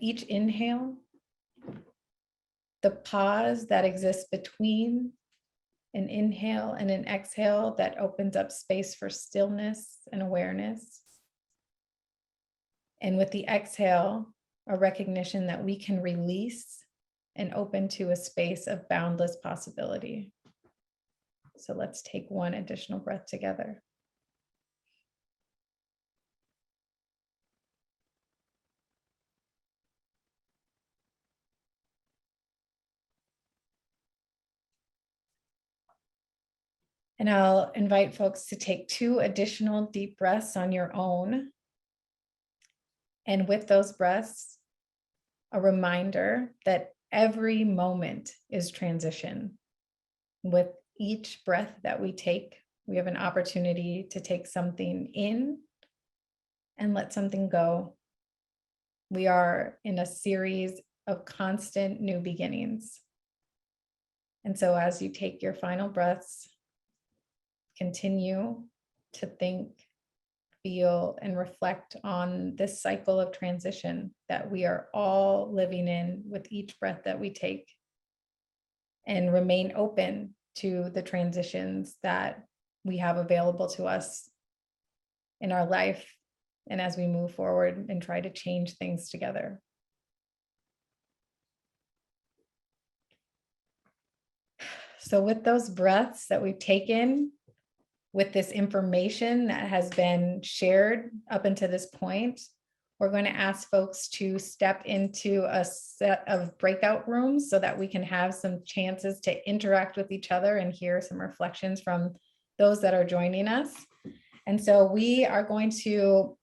each inhale, the pause that exists between an inhale and an exhale that opens up space for stillness and awareness. And with the exhale, a recognition that we can release and open to a space of boundless possibility. So let's take one additional breath together. And I'll invite folks to take 2 additional deep breaths on your own. And with those breaths, a reminder that every moment is transition. With each breath that we take, we have an opportunity to take something in and let something go. We are in a series of constant new beginnings. And so as you take your final breaths, continue to think, feel, and reflect on this cycle of transition that we are all living in with each breath that we take, and remain open to the transitions that we have available to us in our life and as we move forward and try to change things together. So with those breaths that we've taken, with this information that has been shared up until this point, we're going to ask folks to step into a set of breakout rooms so that we can have some chances to interact with each other and hear some reflections from those that are joining us. And so we are going to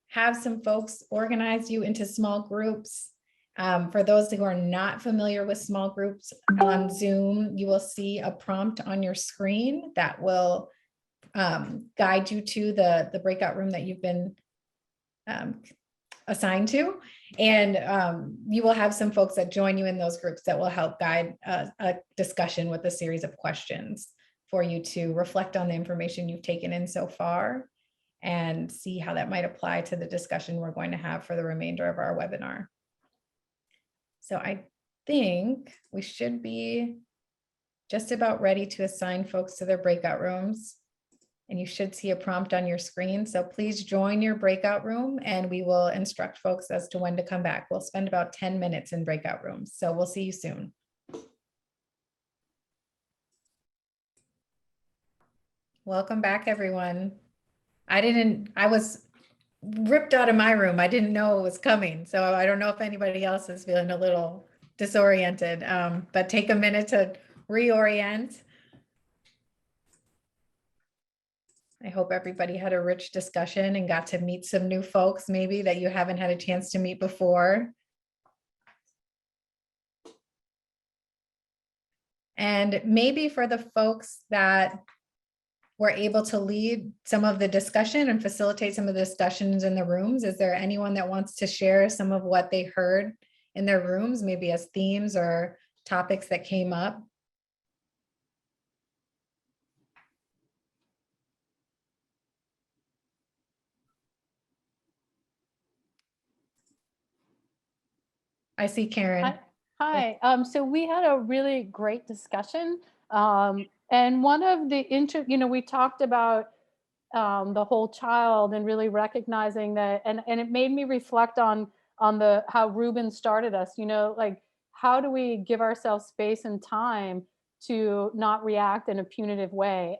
have some folks organize you into small groups. For those who are not familiar with small groups on Zoom, you will see a prompt on your screen that will guide you to the breakout room that you've been assigned to. And you will have some folks that join you in those groups that will help guide a discussion with a series of questions for you to reflect on the information you've taken in so far and see how that might apply to the discussion we're going to have for the remainder of our webinar. So I think we should be just about ready to assign folks to their breakout rooms. And you should see a prompt on your screen. So please join your breakout room and we will instruct folks as to when to come back. We'll spend about 10 minutes in breakout rooms. So we'll see you soon. Welcome back, everyone. I was ripped out of my room. I didn't know it was coming. So I don't know if anybody else is feeling a little disoriented, but take a minute to reorient. I hope everybody had a rich discussion and got to meet some new folks maybe that you haven't had a chance to meet before. And maybe for the folks that were able to lead some of the discussion and facilitate some of the discussions in the rooms, is there anyone that wants to share some of what they heard in their rooms, maybe as themes or topics that came up? I see Karen. Hi. So we had a really great discussion. And one of the, we talked about the whole child and really recognizing that, and it made me reflect on how Ruben started us, like how do we give ourselves space and time to not react in a punitive way,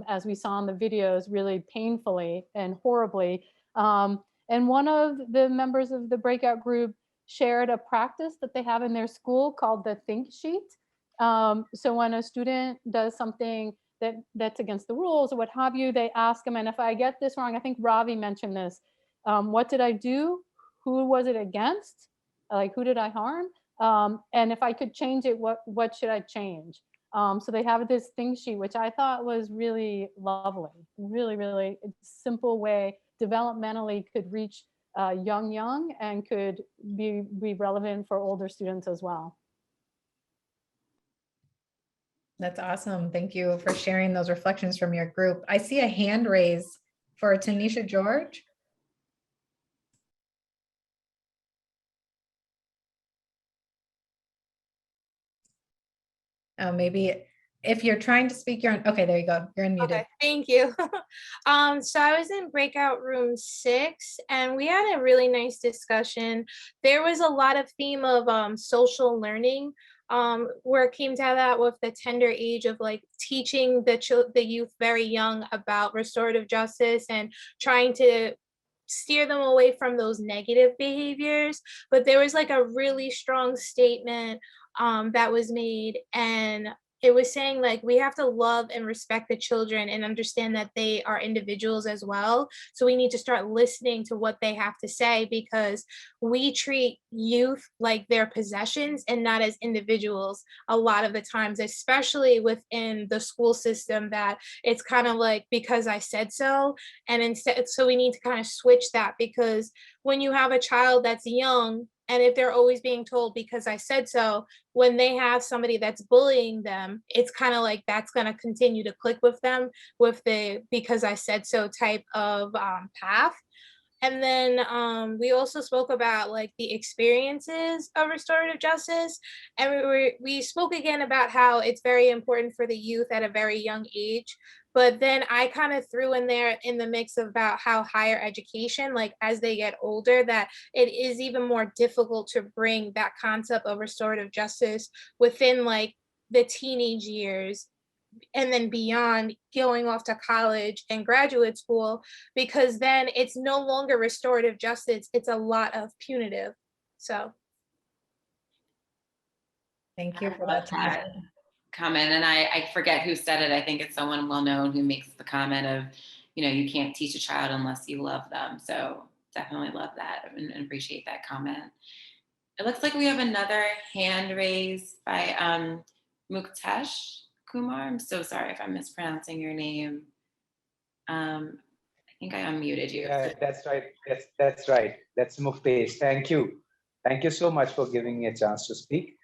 as we saw in the videos, really painfully and horribly. And one of the members of the breakout group shared a practice that they have in their school called the think sheet. So when a student does something that's against the rules or what have you, they ask them, and if I get this wrong, I think Ravi mentioned this, what did I do? Who was it against? Like, who did I harm? And if I could change it, what should I change? So they have this think sheet, which I thought was really lovely, really, really simple way, developmentally could reach young and could be relevant for older students as well. That's awesome. Thank you for sharing those reflections from your group. I see a hand raise for Tanisha George. Maybe if you're trying to speak, you're on, okay, there you go. You're unmuted. Okay, thank you. So I was in Breakout Room 6, and we had a really nice discussion. There was a lot of theme of social learning, where it came to that with the tender age of like teaching the youth very young about restorative justice and trying to steer them away from those negative behaviors. But there was like a really strong statement that was made, and it was saying like we have to love and respect the children and understand that they are individuals as well. So we need to start listening to what they have to say, because we treat youth like their possessions and not as individuals a lot of the times, especially within the school system, that it's kind of like because I said so. And instead, so we need to kind of switch that, because when you have a child that's young, and if they're always being told because I said so, when they have somebody that's bullying them, it's kind of like that's going to continue to click with them with the because I said so type of path. And then we also spoke about like the experiences of restorative justice. And we spoke again about how it's very important for the youth at a very young age. But then I kind of threw in there in the mix about how higher education, like as they get older, that it is even more difficult to bring that concept of restorative justice within like the teenage years and then beyond, going off to college and graduate school, because then it's no longer restorative justice, it's a lot of punitive. So thank you for that comment. And I forget who said it. I think it's someone well known who makes the comment of, you know, you can't teach a child unless you love them. So definitely love that and appreciate that comment. It looks like we have another hand raised by Muktesh Kumar. I'm so sorry if I'm mispronouncing your name. I think I unmuted you. Yeah, that's right. That's right. That's Muktesh. Thank you. Thank you so much for giving me a chance to speak.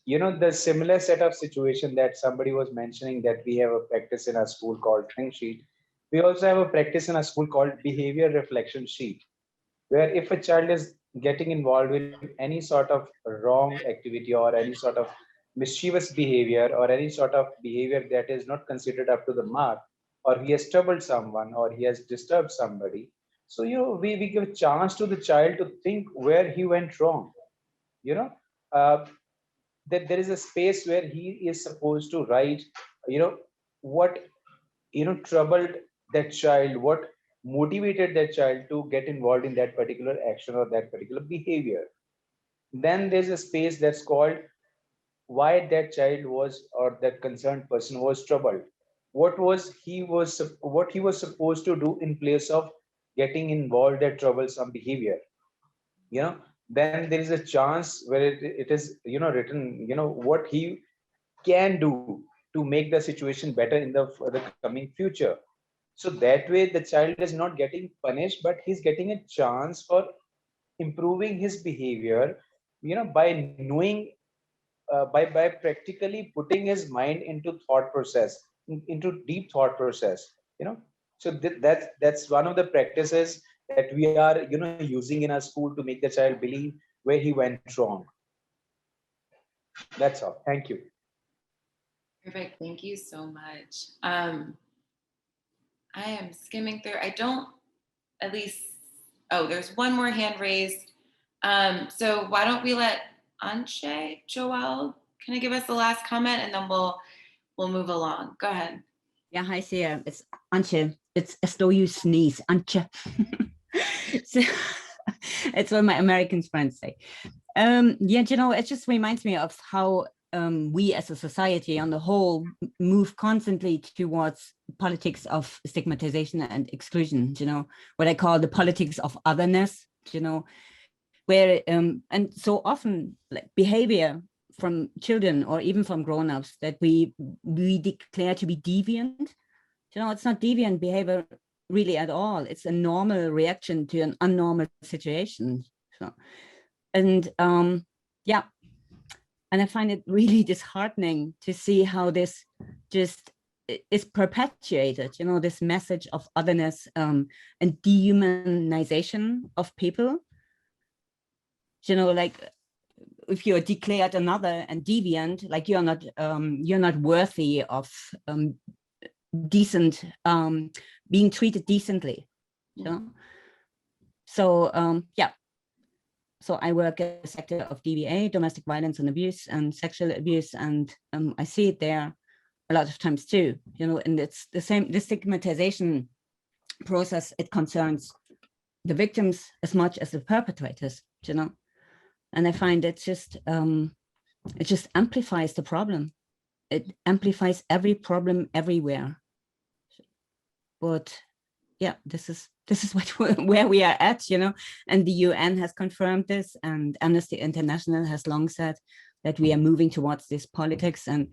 You know, the similar set of situation that somebody was mentioning, that we have a practice in our school called Think Sheet. We also have a practice in our school called Behavior Reflection Sheet, where if a child is getting involved with any sort of wrong activity or any sort of mischievous behavior or any sort of behavior that is not considered up to the mark, or he has troubled someone or he has disturbed somebody, so you know, we give a chance to the child to think where he went wrong. You know, that there is a space where he is supposed to write, you know, what, you know, troubled that child, what motivated that child to get involved in that particular action or that particular behavior. Then there's a space that's called why that child was, or that concerned person was troubled. What he was supposed to do in place of getting involved that troublesome behavior. You know, then there is a chance where it is, you know, written, you know, what he can do to make the situation better in the coming future. So that way the child is not getting punished, but he's getting a chance for improving his behavior, you know, by knowing, by practically putting his mind into thought process, into deep thought process, you know. So that's one of the practices that we are, you know, using in our school to make the child believe where he went wrong. That's all. Thank you. Perfect. Thank you so much. I am skimming through. I don't, at least, oh, there's one more hand raised. So why don't we let Anche Joel kind of give us the last comment, and then we'll move along. Go ahead. Yeah, hi, Sia. It's Anche. It's as though you sneeze, Anche. So, it's what my American friends say. Yeah, you know, it just reminds me of how we as a society on the whole move constantly towards politics of stigmatization and exclusion, you know, what I call the politics of otherness, you know, where, and so often like behavior from children or even from grown-ups that we declare to be deviant, you know, it's not deviant behavior really at all. It's a normal reaction to an unnormal situation. So, and yeah, and I find it really disheartening to see how this just is perpetuated, you know, this message of otherness and dehumanization of people. You know, like if you're declared another and deviant, like you're not worthy of decent, being treated decently. You know? So yeah. So I work in the sector of DVA, domestic violence and abuse, and sexual abuse, and I see it there a lot of times too. You know, and it's the same. The stigmatization process, it concerns the victims as much as the perpetrators. You know, and I find it just amplifies the problem. It amplifies every problem everywhere. But yeah, this is where we are at, you know, and the UN has confirmed this, and Amnesty International has long said that we are moving towards this politics. And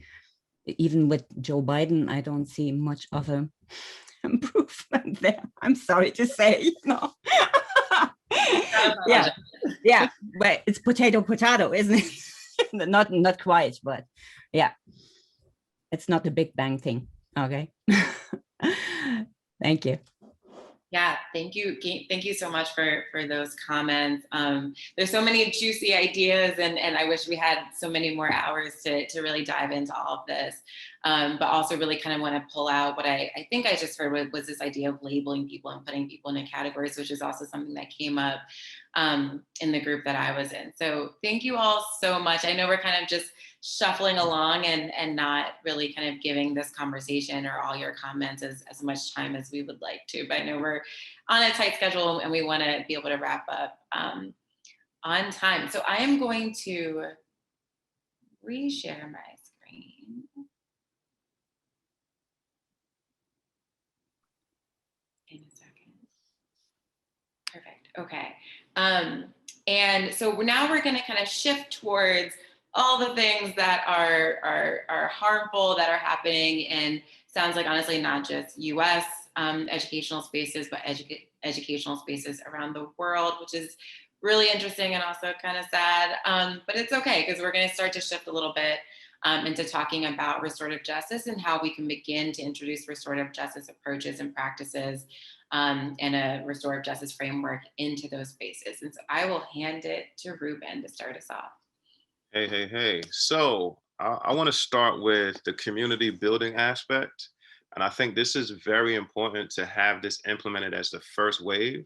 even with Joe Biden, I don't see much of a improvement there. I'm sorry to say, you know. yeah, but it's potato, isn't it? not quite, but yeah, it's not a Big Bang thing. Okay. Thank you. Yeah, thank you. Thank you so much for those comments. There's so many juicy ideas, and I wish we had so many more hours to really dive into all of this. But also really kind of want to pull out what I think I just heard was this idea of labeling people and putting people into categories, which is also something that came up in the group that I was in. So thank you all so much. I know we're kind of just shuffling along and not really kind of giving this conversation or all your comments as much time as we would like to, but I know we're on a tight schedule and we want to be able to wrap up on time. So I am going to reshare my screen. In a second. Perfect. Okay. And so now we're going to kind of shift towards all the things that are harmful that are happening, and sounds like honestly not just U.S. Educational spaces, but educational spaces around the world, which is really interesting and also kind of sad. But it's okay, because we're going to start to shift a little bit into talking about restorative justice and how we can begin to introduce restorative justice approaches and practices and a restorative justice framework into those spaces. And so I will hand it to Ruben to start us off. Hey. So I want to start with the community building aspect. And I think this is very important to have this implemented as the first wave,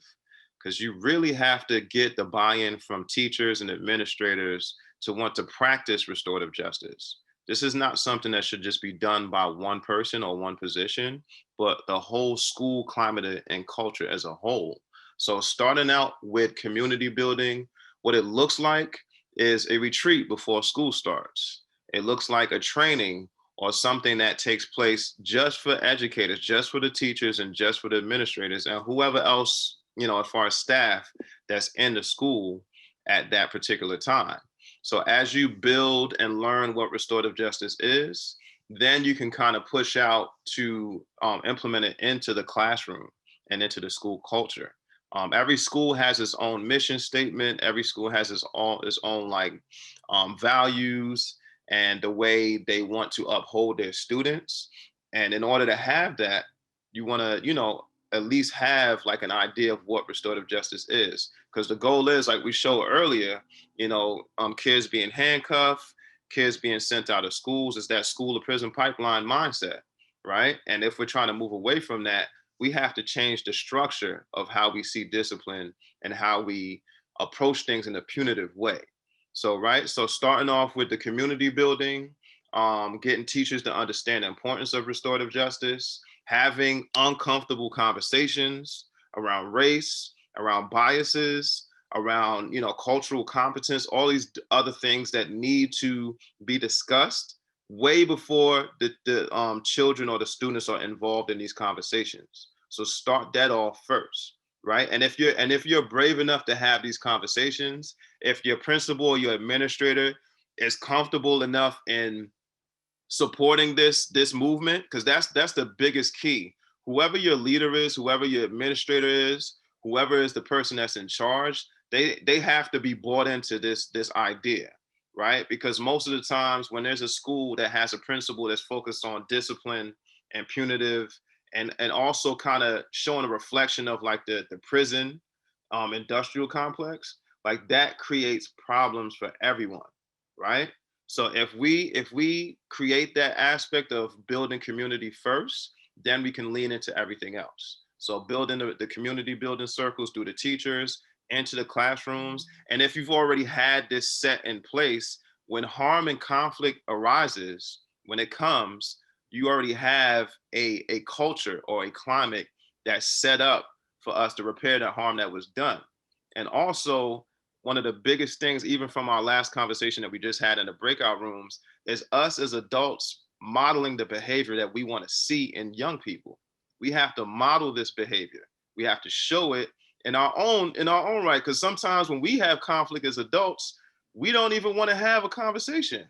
because you really have to get the buy-in from teachers and administrators to want to practice restorative justice. This is not something that should just be done by one person or one position, but the whole school climate and culture as a whole. So starting out with community building, what it looks like is a retreat before school starts. It looks like a training or something that takes place just for educators, just for the teachers, and just for the administrators, and whoever else, you know, as far as staff that's in the school at that particular time. So as you build and learn what restorative justice is, then you can kind of push out to implement it into the classroom and into the school culture. Every school has its own mission statement. Every school has its own like values and the way they want to uphold their students. And in order to have that, you want to, you know, at least have like an idea of what restorative justice is. Because the goal is, like we showed earlier, you know, kids being handcuffed, kids being sent out of schools, is that school to prison pipeline mindset, right? And if we're trying to move away from that, we have to change the structure of how we see discipline and how we approach things in a punitive way. So, right, so starting off with the community building, getting teachers to understand the importance of restorative justice, having uncomfortable conversations around race, around biases, around, you know, cultural competence, all these other things that need to be discussed way before the children or the students are involved in these conversations. So start that off first, right? And if you're brave enough to have these conversations, if your principal or your administrator is comfortable enough in supporting this movement, because that's the biggest key. Whoever your leader is, whoever your administrator is, whoever is the person that's in charge, they have to be bought into this idea, right? Because most of the times when there's a school that has a principal that's focused on discipline and punitive and also kind of showing a reflection of like the prison industrial complex, like that creates problems for everyone. right? So if we create that aspect of building community first, then we can lean into everything else. So building the community building circles through the teachers into the classrooms. And if you've already had this set in place, when harm and conflict arises, when it comes, you already have a culture or a climate that's set up for us to repair the harm that was done. And also, one of the biggest things, even from our last conversation that we just had in the breakout rooms, is us as adults modeling the behavior that we want to see in young people. We have to model this behavior. We have to show it in our own right. Because sometimes when we have conflict as adults, we don't even want to have a conversation.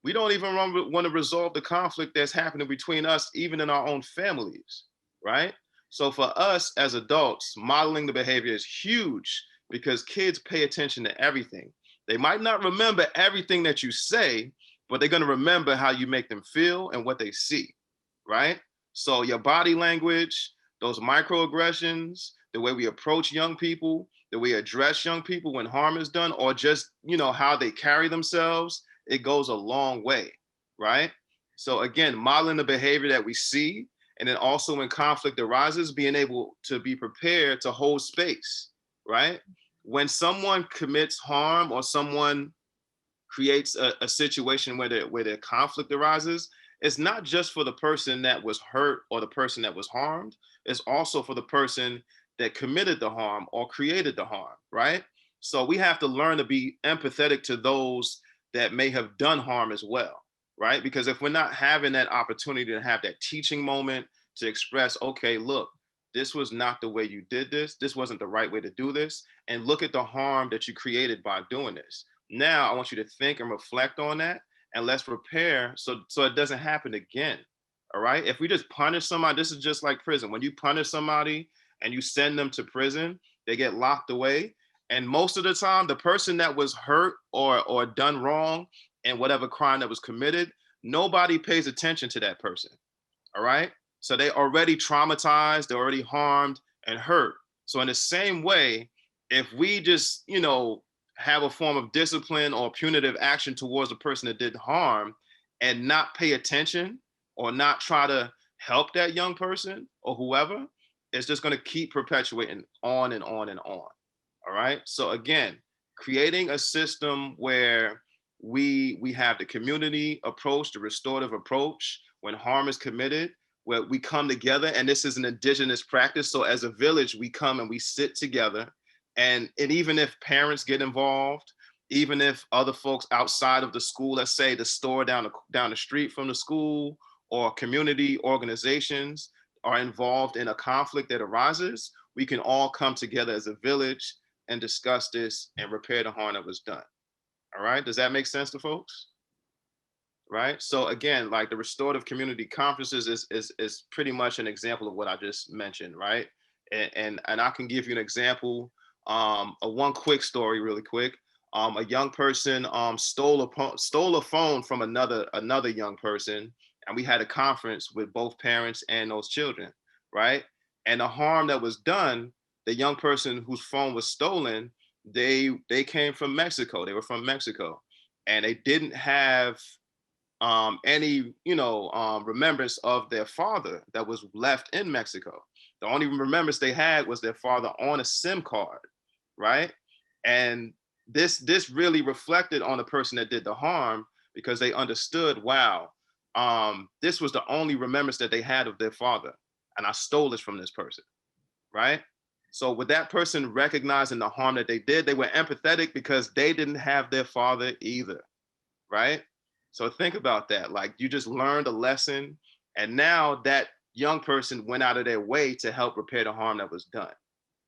We don't even want to resolve the conflict that's happening between us, even in our own families, right? So for us as adults, modeling the behavior is huge because kids pay attention to everything. They might not remember everything that you say, but they're going to remember how you make them feel and what they see, right? So your body language, those microaggressions, the way we approach young people, the way we address young people when harm is done, or just, how they carry themselves, it goes a long way, right? So again, modeling the behavior that we see, and then also when conflict arises, being able to be prepared to hold space, right? When someone commits harm or someone creates a situation where the conflict arises, it's not just for the person that was hurt or the person that was harmed, it's also for the person that committed the harm or created the harm, right? So we have to learn to be empathetic to those that may have done harm as well, right? Because if we're not having that opportunity to have that teaching moment to express, okay, look, this was not the way you did this. This wasn't the right way to do this. And look at the harm that you created by doing this. Now, I want you to think and reflect on that, and let's repair so it doesn't happen again. All right. If we just punish somebody, this is just like prison. When you punish somebody and you send them to prison, they get locked away. And most of the time, the person that was hurt or done wrong and whatever crime that was committed, nobody pays attention to that person. All right. So they already traumatized, they're already harmed and hurt. So in the same way, if we just, have a form of discipline or punitive action towards the person that did harm and not pay attention or not try to help that young person or whoever, it's just going to keep perpetuating on and on and on. All right. So again, creating a system where we have the community approach, the restorative approach when harm is committed, where we come together, and this is an indigenous practice. So as a village, we come and we sit together, and even if parents get involved, even if other folks outside of the school, let's say the store down the street from the school or community organizations are involved in a conflict that arises, we can all come together as a village and discuss this and repair the harm that was done. All right, does that make sense to folks? Right. So again, like the restorative community conferences is pretty much an example of what I just mentioned, right? And I can give you an example, one quick story, really quick. A young person stole a phone from another young person, and we had a conference with both parents and those children, right? And the harm that was done, the young person whose phone was stolen, they came from Mexico. They were from Mexico, and they didn't have any remembrance of their father that was left in Mexico. The only remembrance they had was their father on a SIM card, right? And this really reflected on the person that did the harm, because they understood, wow, this was the only remembrance that they had of their father, and I stole this from this person, right? So with that person recognizing the harm that they did, they were empathetic because they didn't have their father either, right? So think about that. Like, you just learned a lesson, and now that young person went out of their way to help repair the harm that was done.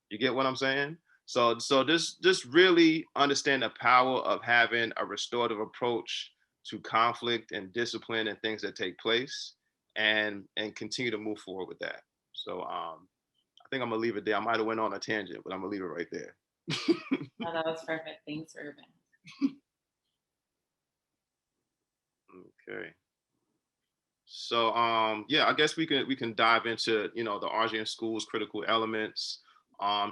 You get what I'm saying? So just really understand the power of having a restorative approach to conflict and discipline and things that take place, and continue to move forward with that. So I think I'm gonna leave it there. I might have went on a tangent, but I'm gonna leave it right there. Oh, that was perfect. Thanks, Ruben. Okay. So yeah, I guess we can dive into the RGN School's critical elements,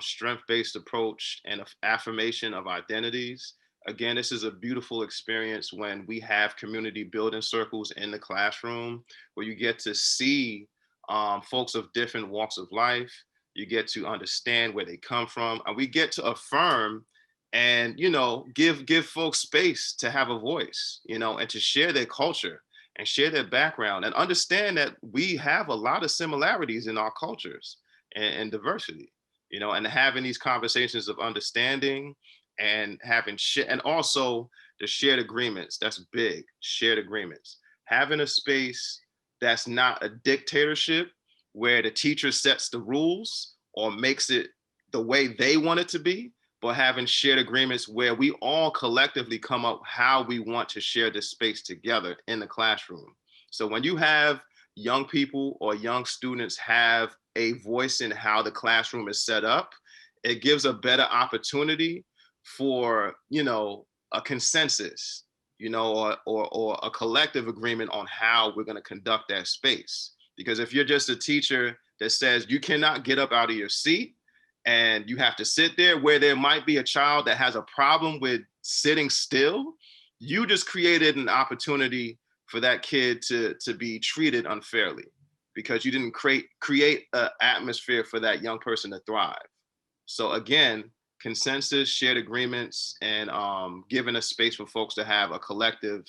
strength-based approach, and affirmation of identities. Again, this is a beautiful experience when we have community building circles in the classroom where you get to see folks of different walks of life. You get to understand where they come from, and we get to affirm and, you know, give folks space to have a voice, you know, and to share their culture and share their background and understand that we have a lot of similarities in our cultures and diversity, you know, and having these conversations of understanding and having shit, and also the shared agreements. That's big. Shared agreements. Having a space that's not a dictatorship where the teacher sets the rules or makes it the way they want it to be, but having shared agreements where we all collectively come up how we want to share this space together in the classroom. So when you have young people or young students have a voice in how the classroom is set up, it gives a better opportunity for, you know, a consensus, you know, or a collective agreement on how we're going to conduct that space. Because if you're just a teacher that says you cannot get up out of your seat and you have to sit there, where there might be a child that has a problem with sitting still, you just created an opportunity for that kid to be treated unfairly because you didn't create an atmosphere for that young person to thrive. So again, consensus, shared agreements, and giving a space for folks to have a collective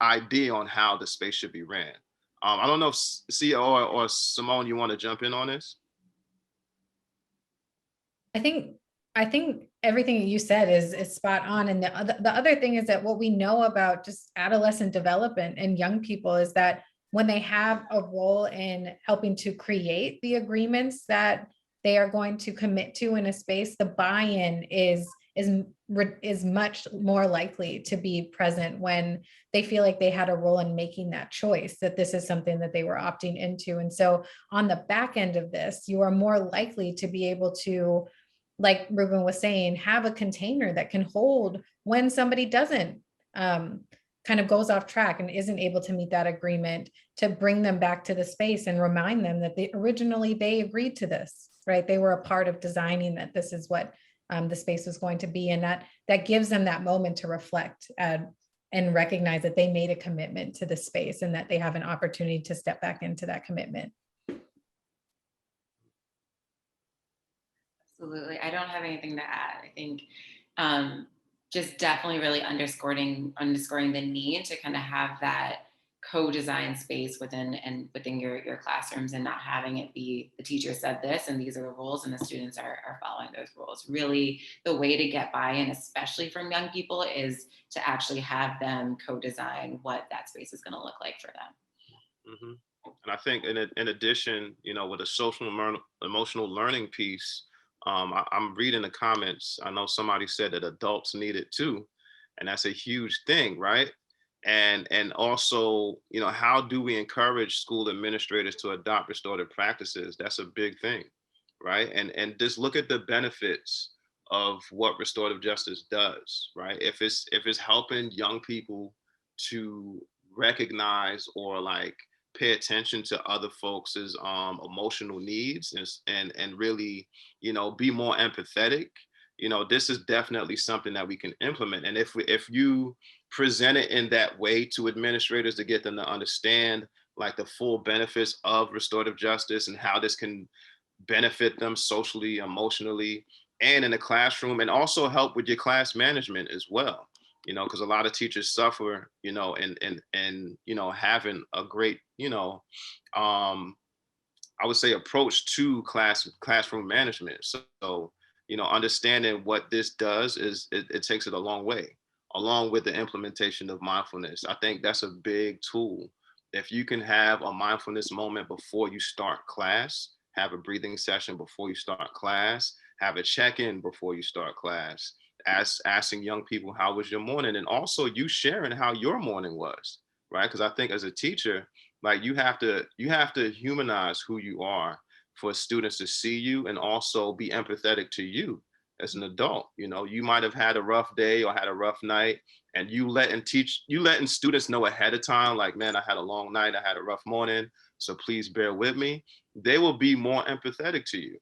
idea on how the space should be ran. I don't know if Sia or Cymone, you want to jump in on this? I think everything you said is spot on. And the other thing is that what we know about just adolescent development and young people is that when they have a role in helping to create the agreements that they are going to commit to in a space, the buy-in is much more likely to be present when they feel like they had a role in making that choice, that this is something that they were opting into. And so on the back end of this, you are more likely to be able to, like Ruben was saying, have a container that can hold when somebody doesn't kind of goes off track and isn't able to meet that agreement, to bring them back to the space and remind them that originally they agreed to this, right? They were a part of designing that this is what the space was going to be. And that gives them that moment to reflect and recognize that they made a commitment to the space and that they have an opportunity to step back into that commitment. Absolutely. I don't have anything to add. I think just definitely really underscoring the need to kind of have that co-design space within your classrooms, and not having it be the teacher said this and these are the rules and the students are following those rules. Really, the way to get buy-in, especially from young people, is to actually have them co-design what that space is going to look like for them. Mm-hmm. And I think in addition, you know, with a social emotional learning piece, I'm reading the comments. I know somebody said that adults need it too, and that's a huge thing, right? And also, you know, how do we encourage school administrators to adopt restorative practices? That's a big thing, right? And just look at the benefits of what restorative justice does, right? If it's helping young people to recognize or like pay attention to other folks' emotional needs and really, you know, be more empathetic, you know, this is definitely something that we can implement. And if you present it in that way to administrators to get them to understand like the full benefits of restorative justice and how this can benefit them socially, emotionally, and in the classroom, and also help with your class management as well. You know, because a lot of teachers suffer, you know, and you know, having a great, you know, I would say approach to classroom management. So, you know, understanding what this does is it takes it a long way, along with the implementation of mindfulness. I think that's a big tool. If you can have a mindfulness moment before you start class, have a breathing session before you start class, have a check-in before you start class, asking young people, how was your morning? And also you sharing how your morning was, right? Because I think as a teacher, like you have to humanize who you are for students to see you and also be empathetic to you as an adult. You know, you might have had a rough day or had a rough night, and you letting students know ahead of time, like, man, I had a long night, I had a rough morning, so please bear with me. They will be more empathetic to you.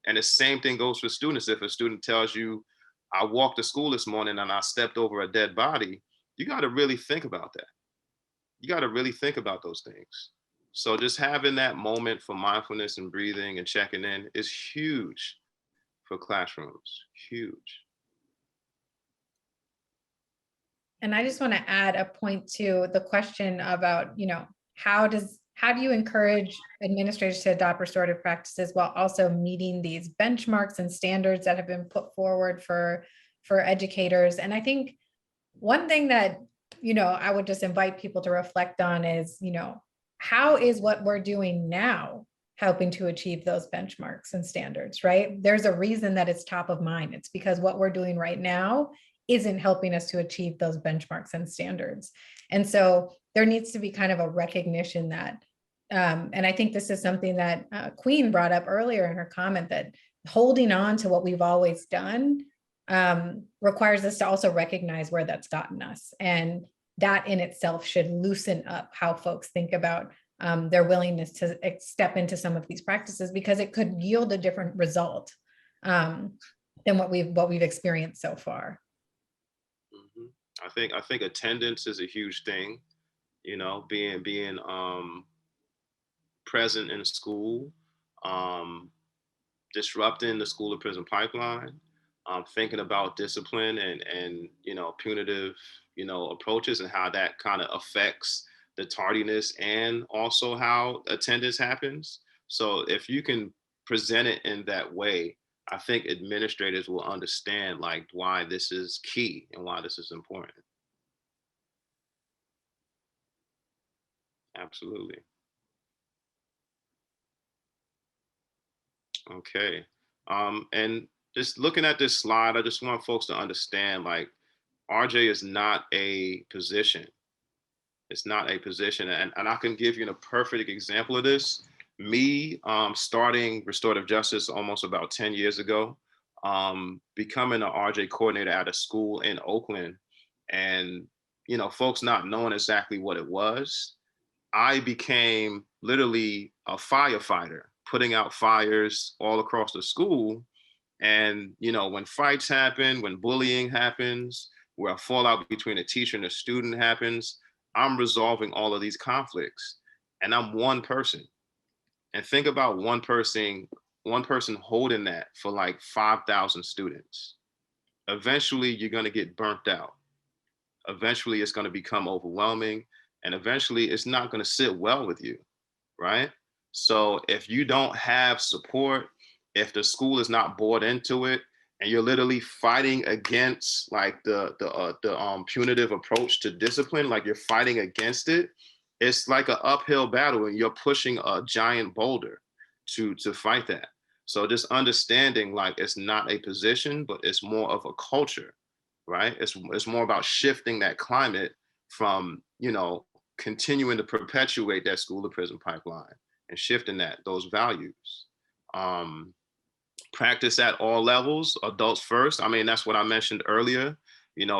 And the same thing goes for students. If a student tells you, I walked to school this morning and I stepped over a dead body. You got to really think about that. You got to really think about those things. So just having that moment for mindfulness and breathing and checking in is huge for classrooms, huge. And I just want to add a point to the question about, how do you encourage administrators to adopt restorative practices while also meeting these benchmarks and standards that have been put forward for educators? And I think one thing that, I would just invite people to reflect on is, how is what we're doing now helping to achieve those benchmarks and standards, right? There's a reason that it's top of mind. It's because what we're doing right now isn't helping us to achieve those benchmarks and standards. And so there needs to be kind of a recognition that, and I think this is something that Queen brought up earlier in her comment, that holding on to what we've always done requires us to also recognize where that's gotten us. And that in itself should loosen up how folks think about their willingness to step into some of these practices, because it could yield a different result than what we've experienced so far. I think attendance is a huge thing, being present in school, disrupting the school to prison pipeline, thinking about discipline and punitive approaches and how that kind of affects the tardiness and also how attendance happens. So if you can present it in that way, I think administrators will understand like why this is key and why this is important. Absolutely. Okay. And just looking at this slide, I just want folks to understand like RJ is not a position. It's not a position. And I can give you a perfect example of this. Me starting restorative justice almost about 10 years ago, becoming an RJ coordinator at a school in Oakland, and folks not knowing exactly what it was, I became literally a firefighter, putting out fires all across the school. And when fights happen, when bullying happens, where a fallout between a teacher and a student happens, I'm resolving all of these conflicts, and I'm one person. And think about one person holding that for like 5,000 students. Eventually, you're going to get burnt out. Eventually, it's going to become overwhelming. And eventually, it's not going to sit well with you, right? So if you don't have support, if the school is not bought into it, and you're literally fighting against like the punitive approach to discipline, like you're fighting against it, it's like an uphill battle and you're pushing a giant boulder to fight that. So just understanding like it's not a position, but it's more of a culture, right? It's more about shifting that climate from, continuing to perpetuate that school to prison pipeline and shifting those values. Practice at all levels, adults first. I mean, that's what I mentioned earlier,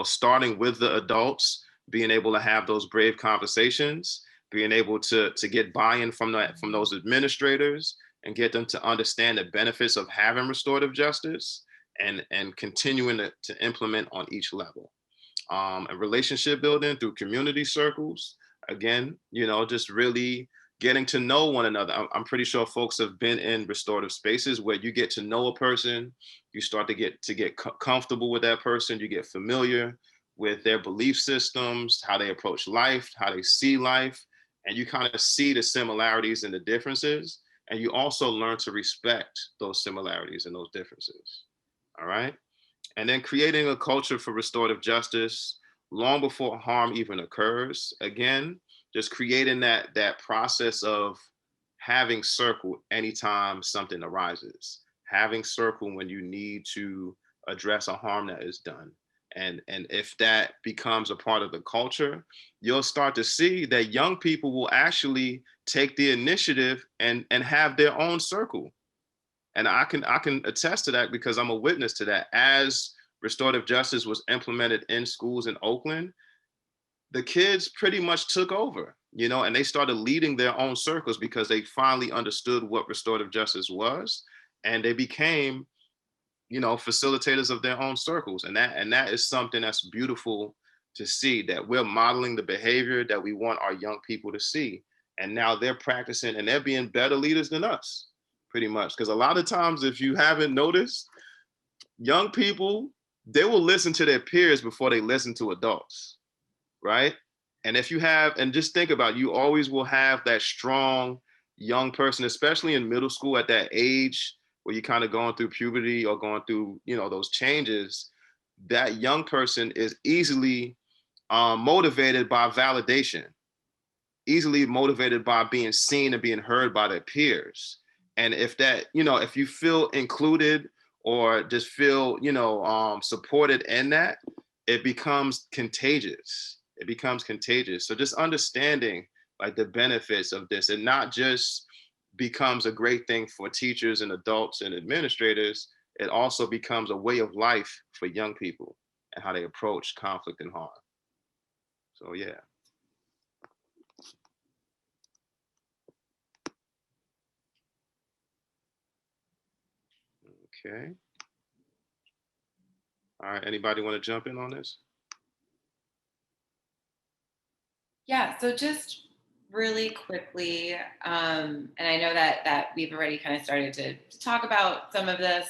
starting with the adults, being able to have those brave conversations, being able to get buy-in from those administrators and get them to understand the benefits of having restorative justice and continuing to implement on each level. And relationship building through community circles. Again, just really getting to know one another. I'm pretty sure folks have been in restorative spaces where you get to know a person, you start to get comfortable with that person, you get familiar with their belief systems, how they approach life, how they see life, and you kind of see the similarities and the differences, and you also learn to respect those similarities and those differences, all right? And then creating a culture for restorative justice long before harm even occurs. Again, just creating that process of having circle anytime something arises, having circle when you need to address a harm that is done. And if that becomes a part of the culture, you'll start to see that young people will actually take the initiative and have their own circle. And I can attest to that because I'm a witness to that. As restorative justice was implemented in schools in Oakland, the kids pretty much took over, and they started leading their own circles because they finally understood what restorative justice was. And they became facilitators of their own circles. And that is something that's beautiful to see, that we're modeling the behavior that we want our young people to see. And now they're practicing and they're being better leaders than us, pretty much. Because a lot of times, if you haven't noticed, young people, they will listen to their peers before they listen to adults, right? And if you have, and just think about it, you always will have that strong young person, especially in middle school at that age where you're kind of going through puberty or going through, those changes. That young person is easily motivated by validation, easily motivated by being seen and being heard by their peers. And if that, if you feel included or just feel, supported in that, it becomes contagious. It becomes contagious. So just understanding like the benefits of this, and not just becomes a great thing for teachers and adults and administrators, it also becomes a way of life for young people and how they approach conflict and harm. So yeah. Okay. All right, anybody want to jump in on this? Yeah, so just really quickly, and I know that we've already kind of started to talk about some of this,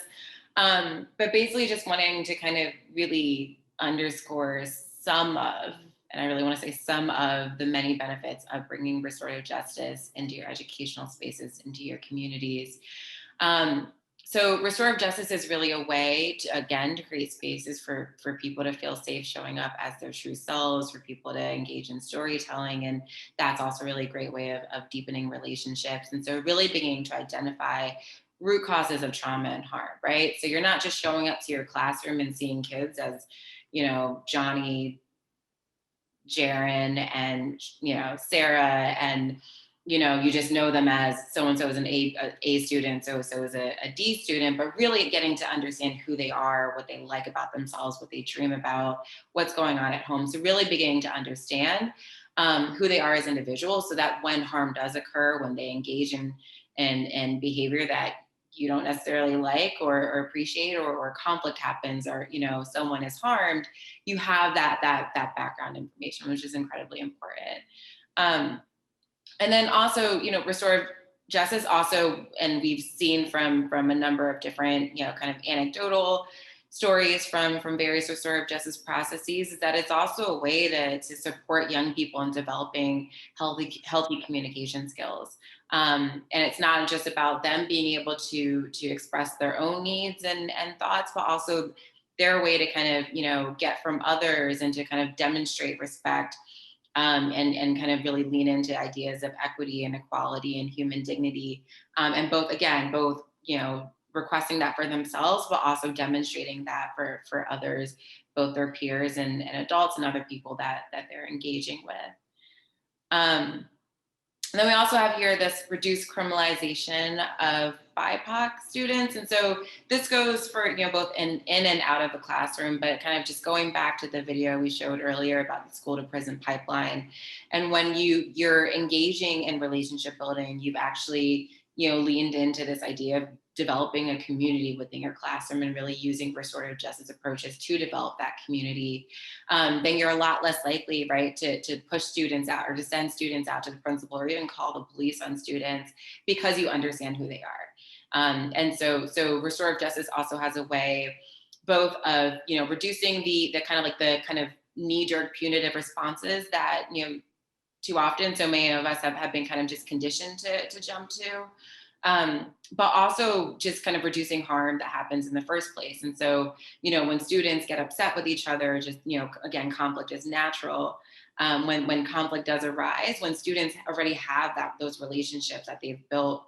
but basically just wanting to kind of really underscore some of, and I really want to say some of the many benefits of bringing restorative justice into your educational spaces, into your communities. So restorative justice is really a way to, again, to create spaces for people to feel safe showing up as their true selves, for people to engage in storytelling. And that's also really a great way of deepening relationships. And so really beginning to identify root causes of trauma and harm, right? So you're not just showing up to your classroom and seeing kids as, Johnny, Jaron, and, Sarah, and, you just know them as so-and-so is an A student, so-and-so is a D student, but really getting to understand who they are, what they like about themselves, what they dream about, what's going on at home. So really beginning to understand who they are as individuals, so that when harm does occur, when they engage in behavior that you don't necessarily like or appreciate, or conflict happens, or someone is harmed, you have that background information, which is incredibly important. And then also, restorative justice also, and we've seen from a number of different, kind of anecdotal stories from various restorative justice processes, is that it's also a way to support young people in developing healthy communication skills. And it's not just about them being able to express their own needs and thoughts, but also their way to kind of, get from others and to kind of demonstrate respect. And kind of really lean into ideas of equity and equality and human dignity. And both, requesting that for themselves, but also demonstrating that for others, both their peers and adults and other people that they're engaging with. And then we also have here this reduced criminalization of BIPOC students. And so this goes for, both in and out of the classroom, but kind of just going back to the video we showed earlier about the school to prison pipeline. And when you're engaging in relationship building, you've actually, leaned into this idea of developing a community within your classroom and really using restorative justice approaches to develop that community, then you're a lot less likely, right, to push students out or to send students out to the principal or even call the police on students, because you understand who they are. And so restorative justice also has a way both of, reducing the kind of knee-jerk punitive responses that, too often so many of us have been kind of just conditioned to jump to. But also just kind of reducing harm that happens in the first place. And so, when students get upset with each other, just, again, conflict is natural. When conflict does arise, when students already have those relationships that they've built,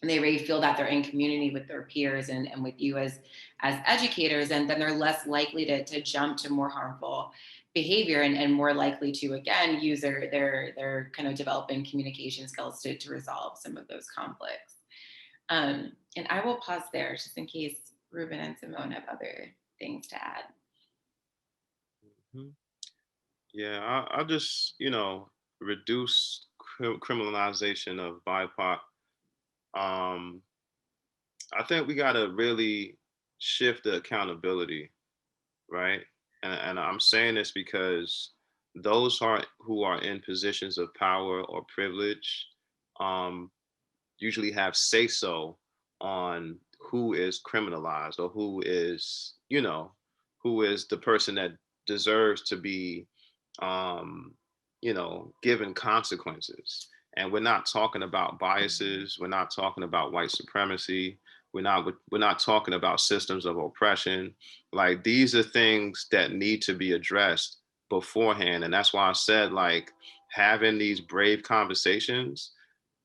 and they already feel that they're in community with their peers and with you as educators, and then they're less likely to jump to more harmful behavior and more likely to, again, use their kind of developing communication skills to resolve some of those conflicts. And I will pause there just in case Ruben and Cymone have other things to add. Mm-hmm. Yeah, I'll just, reduce criminalization of BIPOC. I think we got to really shift the accountability, right? And I'm saying this because those who are in positions of power or privilege usually have say so on who is criminalized or who is, who is the person that deserves to be, given consequences. And we're not talking about biases. We're not talking about white supremacy. We're not talking about systems of oppression. Like, these are things that need to be addressed beforehand. And that's why I said, like, having these brave conversations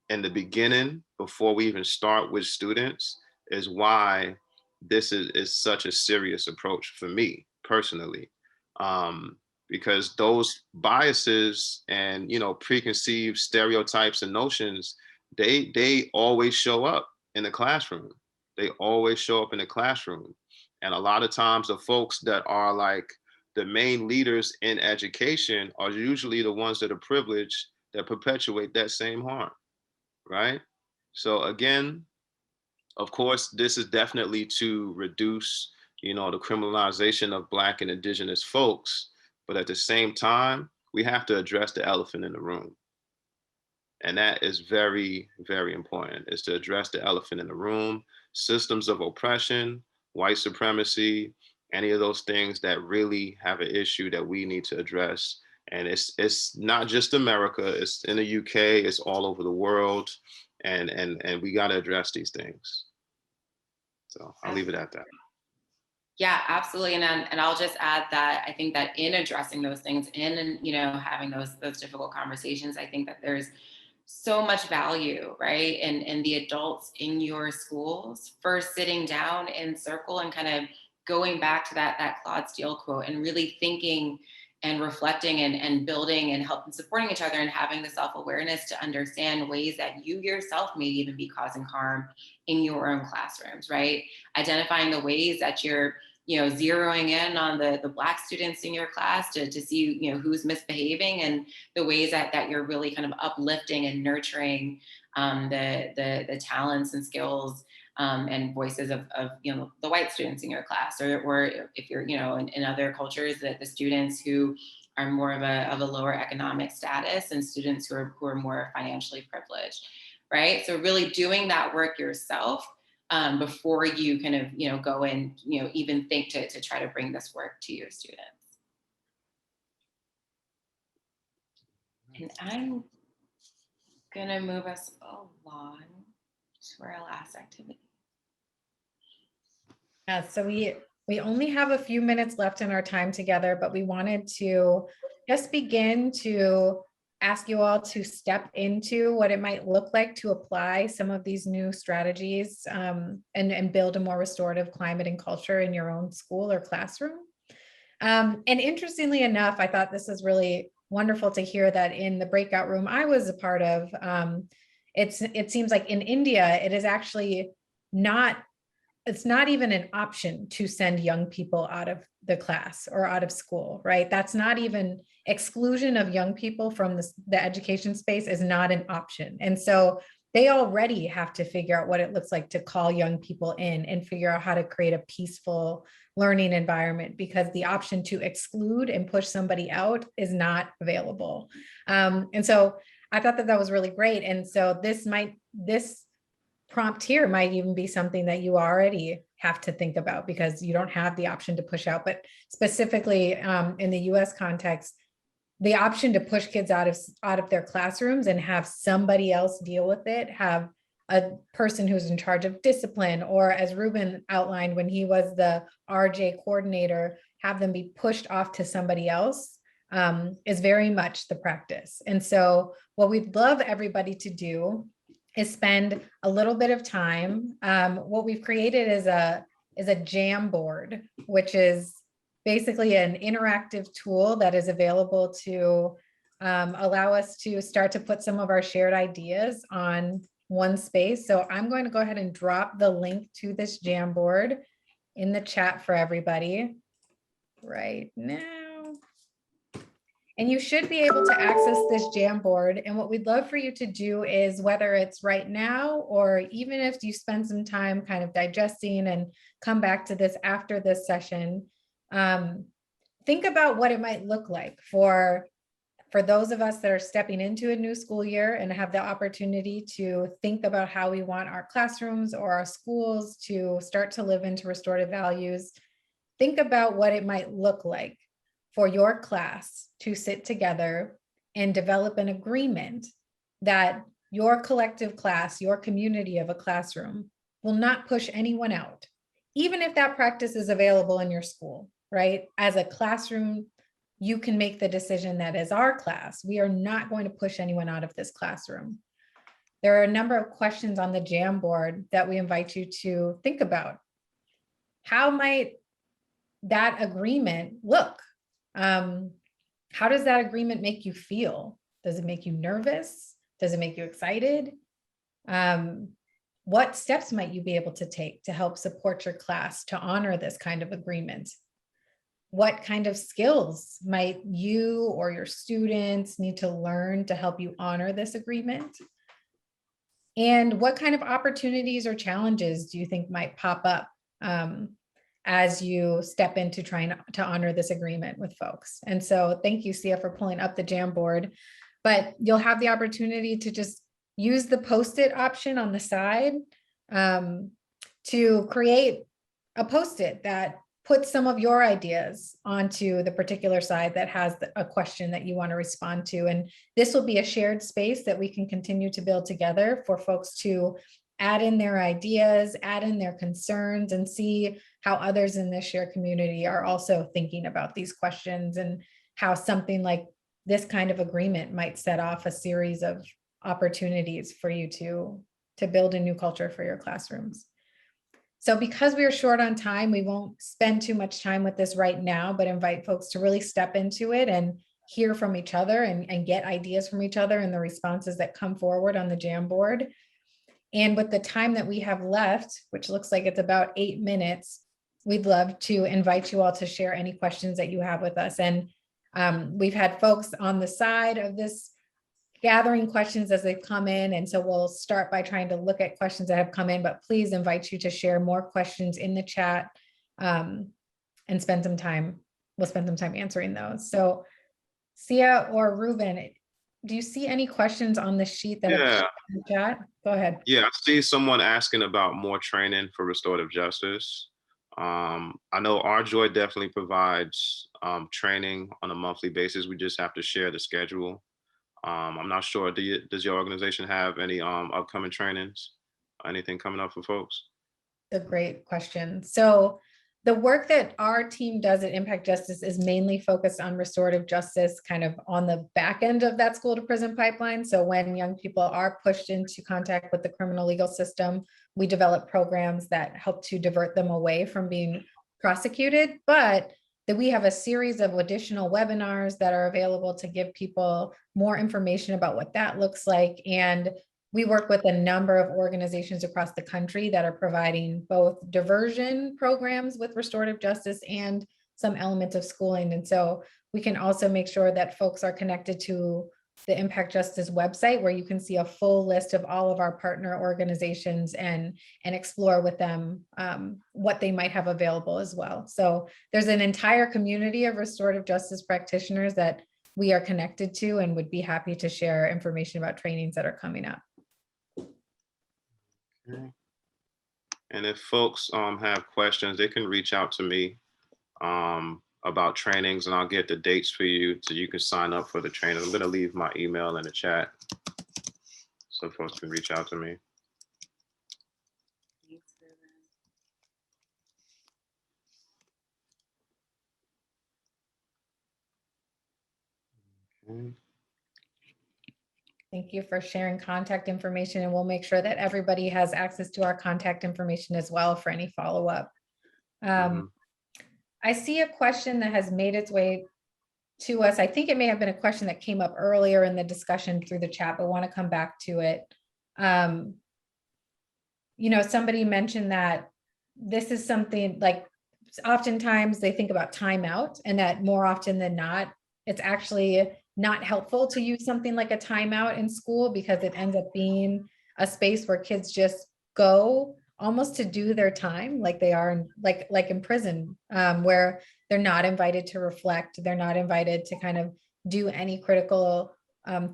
in the beginning before we even start with students is why this is such a serious approach for me personally. Because those biases and preconceived stereotypes and notions, they always show up in the classroom. They always show up in the classroom. And a lot of times the folks that are like the main leaders in education are usually the ones that are privileged that perpetuate that same harm, right? So again, of course, this is definitely to reduce, the criminalization of Black and Indigenous folks. But at the same time, we have to address the elephant in the room. And that is very, very important, is to address the elephant in the room, systems of oppression, white supremacy, any of those things that really have an issue that we need to address. And it's not just America, it's in the UK, it's all over the world. And we got to address these things. So I'll leave it at that. Yeah, absolutely. And I'll just add that I think that in addressing those things, having those difficult conversations, I think that there's so much value, right? And the adults in your schools first sitting down in circle and kind of going back to that Claude Steele quote and really thinking and reflecting and building and helping supporting each other and having the self-awareness to understand ways that you yourself may even be causing harm in your own classrooms, right? Identifying the ways that you're zeroing in on the Black students in your class to see, who's misbehaving, and the ways that you're really kind of uplifting and nurturing the talents and skills and voices of the white students in your class, or if you're, in other cultures, that the students who are more of a lower economic status and students who are more financially privileged, right? So really doing that work yourself before you kind of, go and, even think to try to bring this work to your students. And I'm gonna move us along to our last activity. Yeah, so we only have a few minutes left in our time together, but we wanted to just begin to ask you all to step into what it might look like to apply some of these new strategies and build a more restorative climate and culture in your own school or classroom. And interestingly enough, I thought this is really wonderful to hear that in the breakout room I was a part of, it seems like in India, it is actually it's not even an option to send young people out of the class or out of school, right? That's not even exclusion of young people from the education space is not an option. And so they already have to figure out what it looks like to call young people in and figure out how to create a peaceful learning environment, because the option to exclude and push somebody out is not available. And so I thought that was really great. And so this prompt here might even be something that you already have to think about, because you don't have the option to push out. But specifically in the US context, the option to push kids out of their classrooms and have somebody else deal with it, have a person who's in charge of discipline, or as Ruben outlined when he was the RJ coordinator, have them be pushed off to somebody else, is very much the practice. And so what we'd love everybody to do is spend a little bit of time. What we've created is a jam board, which is basically an interactive tool that is available to allow us to start to put some of our shared ideas on one space. So I'm going to go ahead and drop the link to this jam board in the chat for everybody right now. And you should be able to access this Jamboard. And what we'd love for you to do is, whether it's right now, or even if you spend some time kind of digesting and come back to this after this session, think about what it might look like for those of us that are stepping into a new school year and have the opportunity to think about how we want our classrooms or our schools to start to live into restorative values. Think about what it might look like for your class to sit together and develop an agreement that your collective class, your community of a classroom, will not push anyone out, even if that practice is available in your school, right? As a classroom, you can make the decision that as our class, we are not going to push anyone out of this classroom. There are a number of questions on the Jamboard that we invite you to think about. How might that agreement look? How does that agreement make you feel? Does it make you nervous? Does it make you excited? What steps might you be able to take to help support your class to honor this kind of agreement? What kind of skills might you or your students need to learn to help you honor this agreement? And what kind of opportunities or challenges do you think might pop up as you step into trying to honor this agreement with folks? And so thank you, Sia, for pulling up the Jamboard, but you'll have the opportunity to just use the Post-it option on the side to create a Post-it that puts some of your ideas onto the particular side that has a question that you want to respond to. And this will be a shared space that we can continue to build together for folks to add in their ideas, add in their concerns, and see how others in this shared community are also thinking about these questions, and how something like this kind of agreement might set off a series of opportunities for you to build a new culture for your classrooms. So because we are short on time, we won't spend too much time with this right now, but invite folks to really step into it and hear from each other and get ideas from each other and the responses that come forward on the Jamboard. And with the time that we have left, which looks like it's about 8 minutes, we'd love to invite you all to share any questions that you have with us. And we've had folks on the side of this gathering questions as they've come in. And so we'll start by trying to look at questions that have come in, but please invite you to share more questions in the chat and spend some time. We'll spend some time answering those. So Sia or Ruben, do you see any questions on the sheet that have come in the chat? Go ahead. Yeah, I see someone asking about more training for restorative justice. I know Our Joy definitely provides training on a monthly basis. We just have to share the schedule. I'm not sure, does your organization have any upcoming trainings? Anything coming up for folks? A great question. So the work that our team does at Impact Justice is mainly focused on restorative justice, kind of on the back end of that school to prison pipeline. So when young people are pushed into contact with the criminal legal system, we develop programs that help to divert them away from being prosecuted. But that we have a series of additional webinars that are available to give people more information about what that looks like. And we work with a number of organizations across the country that are providing both diversion programs with restorative justice and some elements of schooling. And so we can also make sure that folks are connected to the Impact Justice website, where you can see a full list of all of our partner organizations and explore with them what they might have available as well. So there's an entire community of restorative justice practitioners that we are connected to and would be happy to share information about trainings that are coming up. Okay. And if folks have questions, they can reach out to me about trainings, and I'll get the dates for you so you can sign up for the training. I'm going to leave my email in the chat so folks can reach out to me. Okay. Thank you for sharing contact information, and we'll make sure that everybody has access to our contact information as well for any follow-up. I see a question that has made its way to us. I think it may have been a question that came up earlier in the discussion through the chat, but want to come back to it. You know, somebody mentioned that this is something like oftentimes they think about timeout, and that more often than not, it's actually not helpful to use something like a timeout in school, because it ends up being a space where kids just go almost to do their time, like they are like in prison, where they're not invited to reflect. They're not invited to kind of do any critical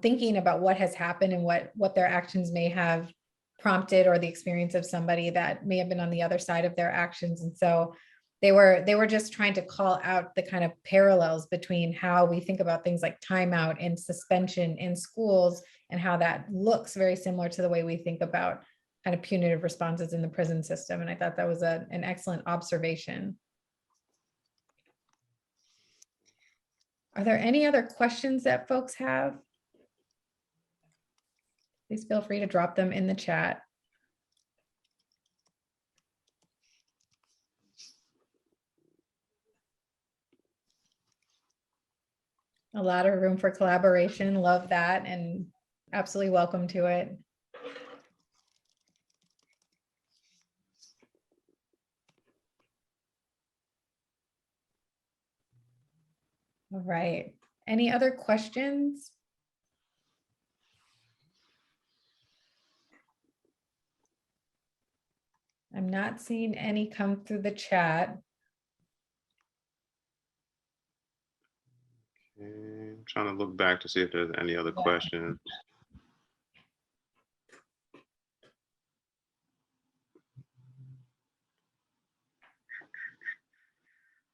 thinking about what has happened and what their actions may have prompted, or the experience of somebody that may have been on the other side of their actions. And so they were just trying to call out the kind of parallels between how we think about things like timeout and suspension in schools, and how that looks very similar to the way we think about kind of punitive responses in the prison system. And I thought that was an excellent observation. Are there any other questions that folks have? Please feel free to drop them in the chat. A lot of room for collaboration. Love that, and absolutely welcome to it. All right. Any other questions? I'm not seeing any come through the chat. Okay, I'm trying to look back to see if there's any other questions.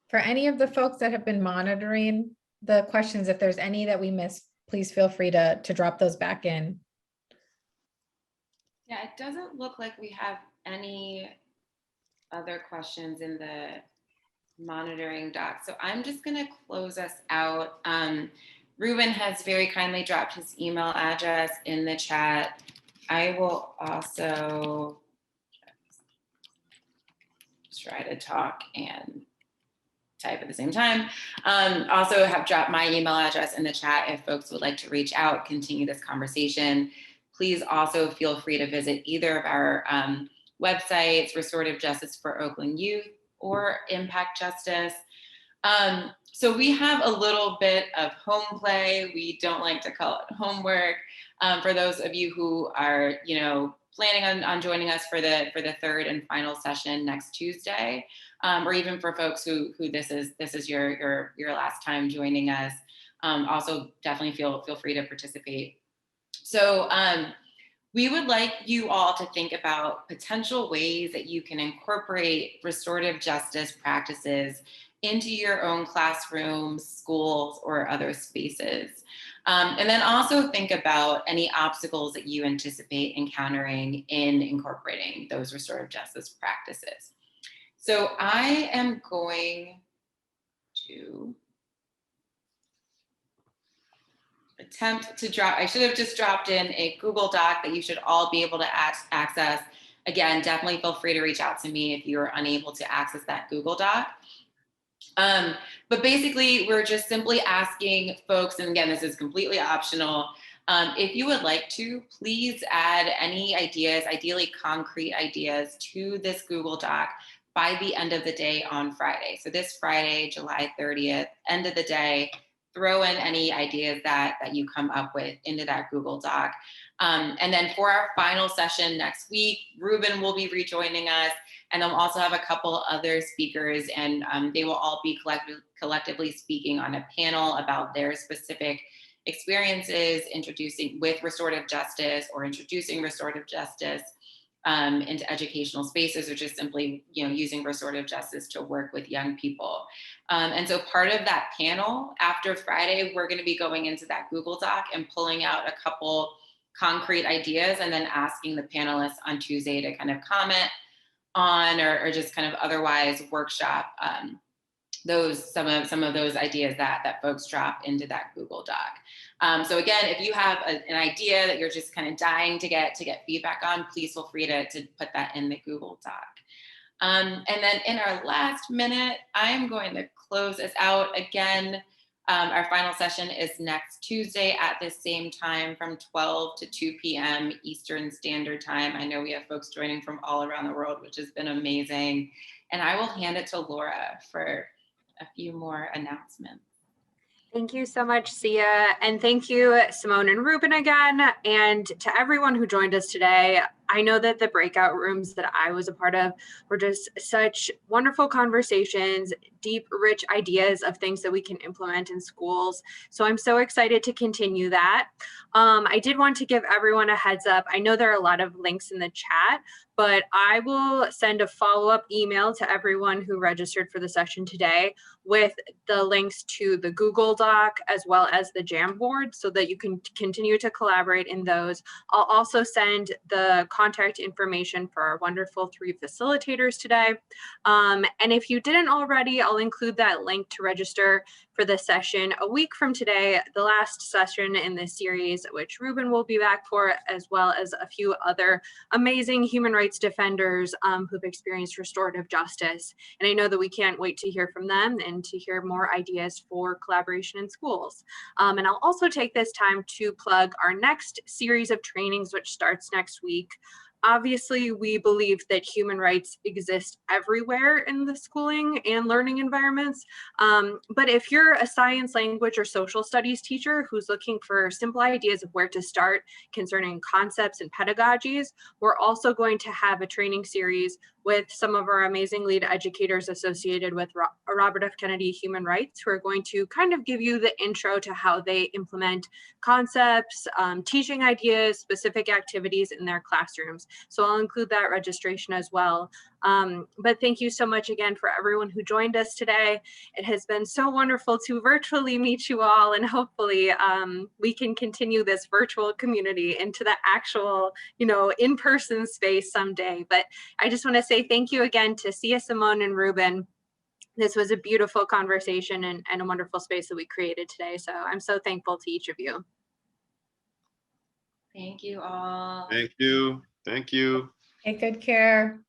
For any of the folks that have been monitoring the questions, if there's any that we missed, please feel free to drop those back in. Yeah, it doesn't look like we have any other questions in the monitoring doc. So I'm just going to close us out. Ruben has very kindly dropped his email address in the chat. I will also try to talk and type at the same time. Also have dropped my email address in the chat if folks would like to reach out, continue this conversation. Please also feel free to visit either of our websites, Restorative Justice for Oakland Youth or Impact Justice. So we have a little bit of home play. We don't like to call it homework. For those of you who are, planning on joining us for the third and final session next Tuesday, or even for folks who this is your last time joining us, also definitely feel free to participate. So we would like you all to think about potential ways that you can incorporate restorative justice practices into your own classrooms, schools, or other spaces. And then also think about any obstacles that you anticipate encountering in incorporating those restorative justice practices. So I am going to attempt to drop, I should have just dropped in a Google Doc that you should all be able to access. Again, definitely feel free to reach out to me if you're unable to access that Google Doc. But basically, we're just simply asking folks, and again, this is completely optional, if you would like to, please add any ideas, ideally concrete ideas, to this Google Doc by the end of the day on Friday. So this Friday, July 30th, end of the day, throw in any ideas that you come up with into that Google Doc. And then for our final session next week, Ruben will be rejoining us, and I'll also have a couple other speakers, and they will all be collectively speaking on a panel about their specific experiences introducing with restorative justice, or introducing restorative justice into educational spaces, or just simply using restorative justice to work with young people. And so part of that panel after Friday, we're going to be going into that Google Doc and pulling out a couple concrete ideas, and then asking the panelists on Tuesday to kind of comment on, or just kind of otherwise workshop some of those ideas that folks drop into that Google Doc. So again, if you have an idea that you're just kind of dying to get feedback on, please feel free to put that in the Google Doc. And then in our last minute, I'm going to close us out again. Our final session is next Tuesday at the same time from 12 to 2 p.m. Eastern Standard Time. I know we have folks joining from all around the world, which has been amazing. And I will hand it to Laura for a few more announcements. Thank you so much, Sia. And thank you, Cymone and Ruben again. And to everyone who joined us today, I know that the breakout rooms that I was a part of were just such wonderful conversations, deep, rich ideas of things that we can implement in schools. So I'm so excited to continue that. I did want to give everyone a heads up. I know there are a lot of links in the chat, but I will send a follow-up email to everyone who registered for the session today with the links to the Google Doc as well as the Jamboard so that you can continue to collaborate in those. I'll also send the contact information for our wonderful 3 facilitators today. And if you didn't already, I'll include that link to register for the session a week from today, the last session in this series, which Ruben will be back for, as well as a few other amazing human rights defenders who've experienced restorative justice. And I know that we can't wait to hear from them and to hear more ideas for collaboration in schools. And I'll also take this time to plug our next series of trainings, which starts next week. Obviously, we believe that human rights exist everywhere in the schooling and learning environments. But if you're a science, language, or social studies teacher who's looking for simple ideas of where to start concerning concepts and pedagogies, we're also going to have a training series with some of our amazing lead educators associated with Robert F. Kennedy Human Rights, who are going to kind of give you the intro to how they implement concepts, teaching ideas, specific activities in their classrooms. So I'll include that registration as well. But thank you so much again for everyone who joined us today. It has been so wonderful to virtually meet you all, and hopefully we can continue this virtual community into the actual, in-person space someday. But I just want to say thank you again to Sia, Cymone, and Ruben. This was a beautiful conversation and a wonderful space that we created today. So I'm so thankful to each of you. Thank you all. Thank you. Thank you. Take good care.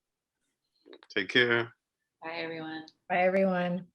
Take care. Bye, everyone. Bye, everyone.